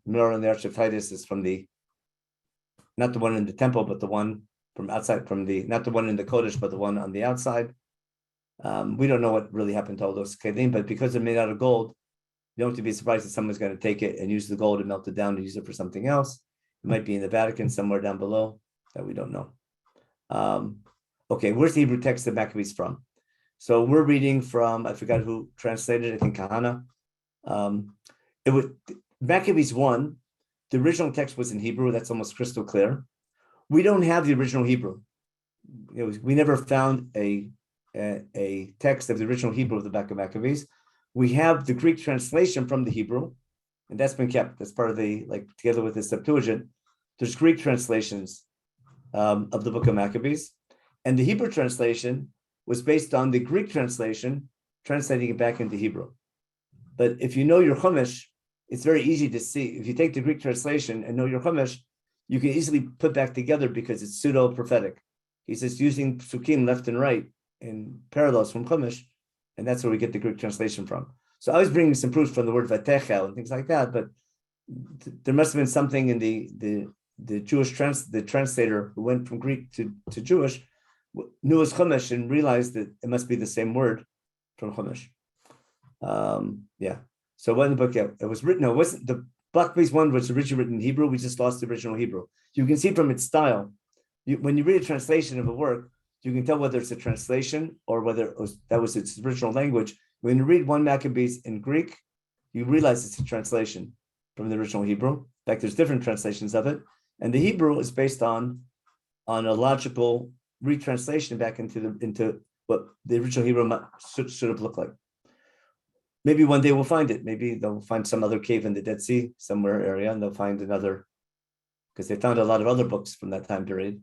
menorah in the Arch of Titus is from not the one in the temple, but the one from outside, not the one in the Kodesh, but the one on the outside. We don't know what really happened to all those kelim, but because they're made out of gold, you don't have to be surprised that someone's going to take it and use the gold and melt it down and use it for something else. It might be in the Vatican somewhere down below that we don't know. Okay, where's the Hebrew text of Maccabees from? So we're reading from, I forgot who translated it, I think Kahana. It was Maccabees 1. The original text was in Hebrew. That's almost crystal clear. We don't have the original Hebrew. We never found a text of the original Hebrew of the Book of Maccabees. We have the Greek translation from the Hebrew, and that's been kept. That's part of together with the Septuagint. There's Greek translations of the Book of Maccabees, and the Hebrew translation was based on the Greek translation, translating it back into Hebrew. But if you know your Chumash, it's very easy to see. If you take the Greek translation and know your Chumash, you can easily put back together because it's pseudo-prophetic. He's just using psukim left and right in parallels from Chumash, and that's where we get the Greek translation from. So I was bringing some proofs from the word vatechel and things like that, but there must have been something in the Jewish the translator who went from Greek to Jewish knew his Chumash and realized that it must be the same word from Chumash. So when the book, it was written, it wasn't the Maccabees 1 was originally written in Hebrew. We just lost the original Hebrew. You can see from its style. When you read a translation of a work, you can tell whether it's a translation or whether that was its original language. When you read 1 Maccabees in Greek, you realize it's a translation from the original Hebrew. In fact, there's different translations of it. And the Hebrew is based on a logical retranslation back into what the original Hebrew should have looked like. Maybe one day we'll find it. Maybe they'll find some other cave in the Dead Sea somewhere area, and they'll find another, because they found a lot of other books from that time period.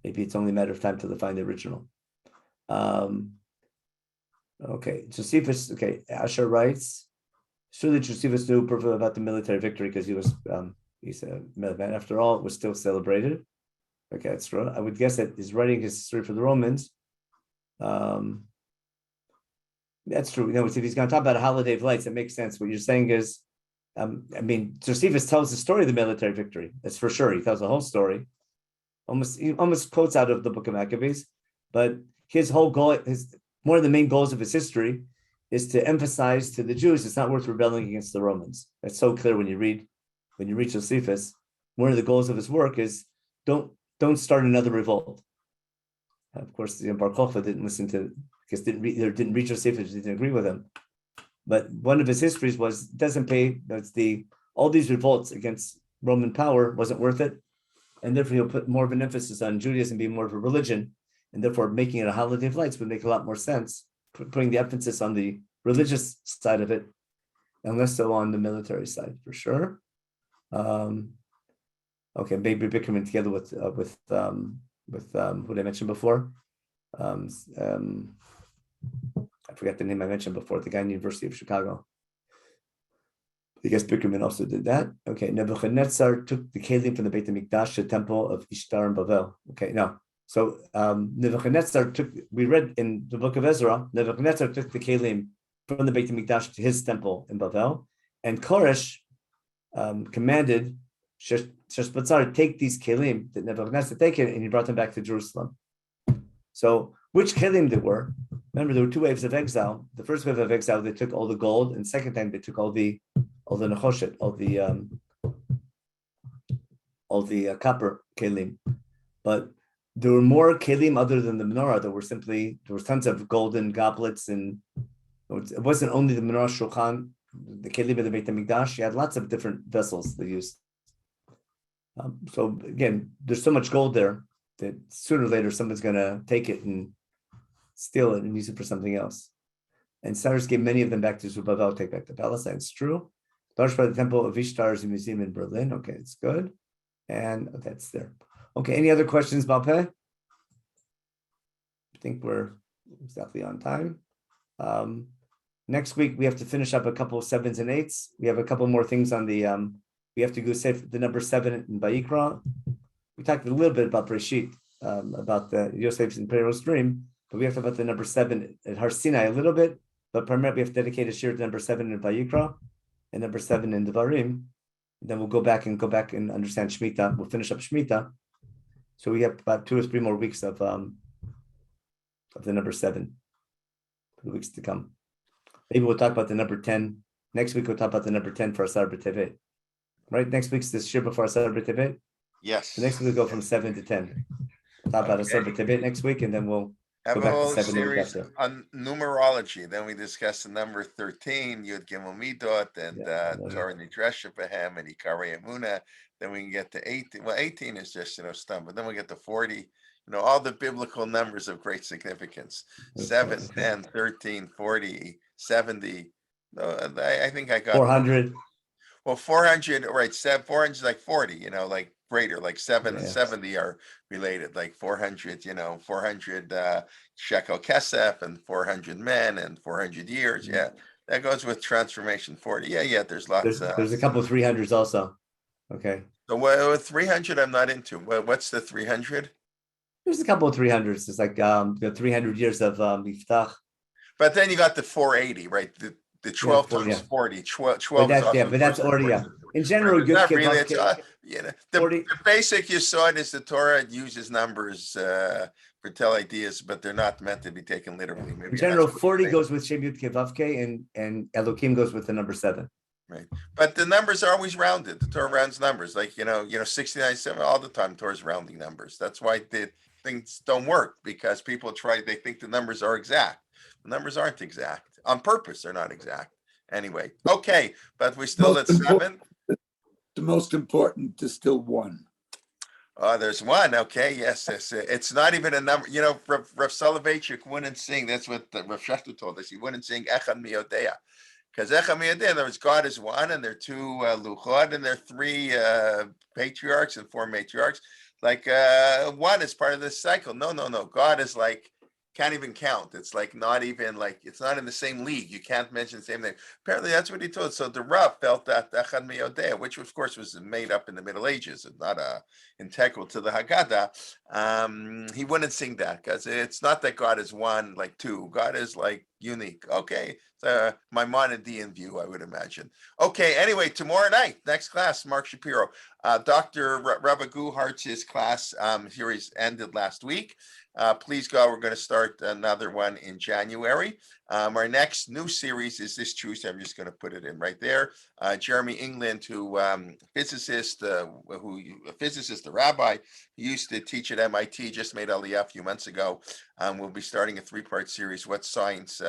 Maybe it's only a matter of time till they find the original. Okay, Josephus. Okay, Asher writes, surely Josephus knew about the military victory because he was He said, after all, it was still celebrated. Okay, that's true. I would guess that he's writing his history for the Romans. That's true. If he's going to talk about a holiday of lights, it makes sense. What you're saying is, Josephus tells the story of the military victory. That's for sure. He tells the whole story. He almost quotes out of the book of Maccabees, but his whole goal, one of the main goals of his history, is to emphasize to the Jews it's not worth rebelling against the Romans. That's so clear when you read Josephus. One of the goals of his work is don't start another revolt. Of course, Bar Kokhba didn't listen to, because didn't read Josephus, didn't agree with him. But one of his histories was all these revolts against Roman power wasn't worth it, and therefore he'll put more of an emphasis on Judaism being more of a religion, and therefore making it a holiday of lights would make a lot more sense, putting the emphasis on the religious side of it, and less so on the military side, for sure. Okay, maybe Bickerman together with who I mentioned before. I forgot the name I mentioned before, the guy in the University of Chicago. I guess Bickerman also did that. Okay, Nebuchadnezzar took the kelim from the Beit HaMikdash, the temple of Ishtar and Bavel. Okay, no. So Nebuchadnezzar we read in the book of Ezra, Nebuchadnezzar took the kelim from the Beit HaMikdash to his temple in Bavel, and Koresh commanded Sheshbatzar take these kelim that Nebuchadnezzar taken, and he brought them back to Jerusalem. So which kelim they were? Remember, there were two waves of exile. The first wave of exile, they took all the gold, and second time they took all the nechoshet, all the copper kelim. But there were more kelim other than the menorah. There was tons of golden goblets, and it wasn't only the menorah shulchan, the kelim of the Beit HaMikdash. You had lots of different vessels they used. So again, there's so much gold there that sooner or later someone's going to take it and steal it and use it for something else. And Cyrus gave many of them back to Zerubbabel, take back to Palestine. It's true. Large part of the Temple of Ishtar is a museum in Berlin. Okay, it's good. And that's there. Okay, any other questions, Balpe? I think we're exactly on time. Next week, we have to finish up a couple of 7s and 8s. We have a couple more things on the, we have to go say the number 7 in Vayikra. We talked a little bit about Breshit, about the Yosef's and Pharaoh's dream, but we have to talk about the number 7 at Har Sinai a little bit, but primarily we have to dedicate a shir to number 7 in Vayikra and number 7 in Devarim. Then we'll go back and understand Shemitah. We'll finish up Shemitah. So we have about 2 or 3 more weeks of the number 7 for the weeks to come. Maybe we'll talk about the number 10. Next week we'll talk about the number 10 for Asar B'Tevet. Right? Next week's this shir before Asar B'Tevet. Yes. So next week we'll go from 7 to 10. We'll talk about Asar B'Tevet next week, and then we'll have go a back whole to 7 series on numerology. Then we discuss the number 13, Yud Gimel Midot, and Torah Nidresha Behem and Ikari Emuna. Then we can get to 18. Well, 18 is just stum, but then we get to 40. All the biblical numbers of great significance: 7, 10, 13, 40, 70. I think I got 400. Well, 400, right? 400 is like 40. Like greater, like 7 and 70 are related. Like 400, 400 shekel kesef and 400 men and 400 years. Yeah, that goes with transformation 40. Yeah. There's lots. There's a couple of 300s also. Okay. So 300, I'm not into. What's the 300? There's a couple of 300s. It's like the 300 years of Leibtag. But then you got the 480, right? The 12 times 40. 12 but that's already in general. Right, not really. It's the basic yesod is the Torah uses numbers for tell ideas, but they're not meant to be taken literally. Maybe in general, 40 goes with Shem Yud Kei Vav Kei, and Elohim goes with the number 7. Right, but the numbers are always rounded. The Torah rounds numbers, like 69, 7 all the time. Torah's rounding numbers. That's why the things don't work, because people they think the numbers are exact. The numbers aren't exact. On purpose, they're not exact. Anyway, okay, but we're still at 7. The most important is still 1. Oh, there's 1. Okay, yes. It's not even a number. Rav Soloveitchik wouldn't sing. That's what Rav Shechter told us. He wouldn't sing Echad Miyodea. Because Echad Miyodea, in other words, God is 1, and there are 2 Luchot, and there are 3 patriarchs and 4 matriarchs. Like 1 is part of this cycle. No. God is like can't even count. It's like not even like it's not in the same league. You can't mention the same name. Apparently, that's what he told. So the Rav felt that Echad Miyodea, which of course was made up in the Middle Ages and not integral to the Haggadah. He wouldn't sing that because it's not that God is one like two. God is like unique. Okay, so Maimonidean view, I would imagine. Okay, anyway, tomorrow night, next class, Mark Shapiro, Dr. Rabbi Guhart's class series ended last week. Please God, we're going to start another one in January. Our next new series is this Tuesday. I'm just going to put it in right there. Jeremy England, who physicist, the rabbi, who used to teach at MIT, just made Aliyah a few months ago. We'll be starting a 3-part series. What science?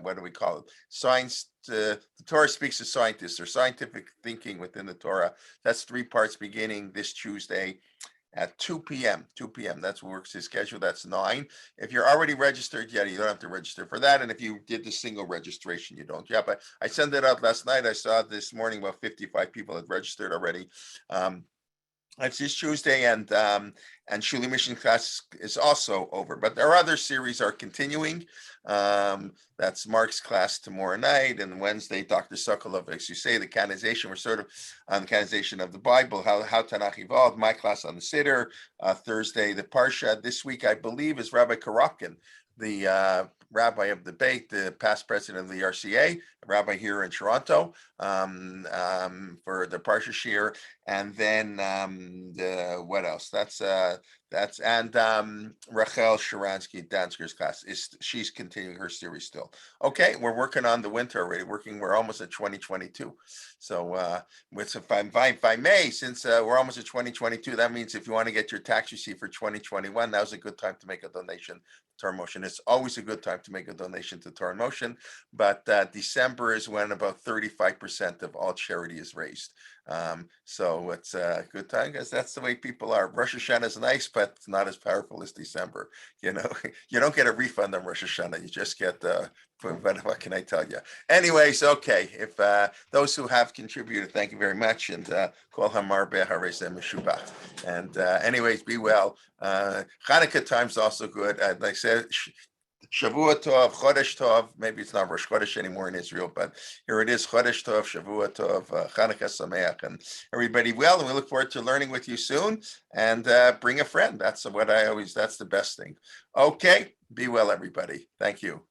What do we call it? Science. The Torah speaks to scientists or scientific thinking within the Torah. That's 3 parts beginning this Tuesday at 2 p.m. 2 p.m. That's what works his schedule. That's 9. If you're already registered, yeah, you don't have to register for that. And if you did the single registration, you don't. Yeah, but I sent it out last night. I saw this morning about 55 people had registered already. It's this Tuesday, and Shuli Mission class is also over. But our other series are continuing. That's Mark's class tomorrow night, and Wednesday, Dr. Sokolov, as you say, the canonization. We're sort of on the canonization of the Bible, how Tanakh evolved. My class on the Siddur. Thursday, the Parsha. This week, I believe, is Rabbi Karapkin, the rabbi of the Beit, the past president of the RCA, rabbi here in Toronto, for the Parsha Shir, and then what else? That's and Rachel Sharansky Dansker's class she's continuing her series still. Okay, we're working on the winter already. We're almost at 2022. So if I may, since we're almost at 2022, that means if you want to get your tax receipt for 2021, now's a good time to make a donation. Torah Motion. It's always a good time to make a donation to Torah Motion, but December is when about 35% of all charity is raised. So it's a good time because that's the way people are. Rosh Hashanah is nice, but it's not as powerful as December. You know, you don't get a refund on Rosh Hashanah. You just get what can I tell you? Anyways, okay. If those who have contributed, thank you very much. And Kol Hamar Be'harezeh Meshubach. And anyways, be well. Hanukkah time's also good. Like I said, Shavua Tov, Chodesh Tov. Maybe it's not Rosh Chodesh anymore in Israel, but here it is, Chodesh Tov, Shavua Tov, Chanukah Sameach, and everybody well. And we look forward to learning with you soon. And bring a friend. That's the best thing. Okay, be well, everybody. Thank you.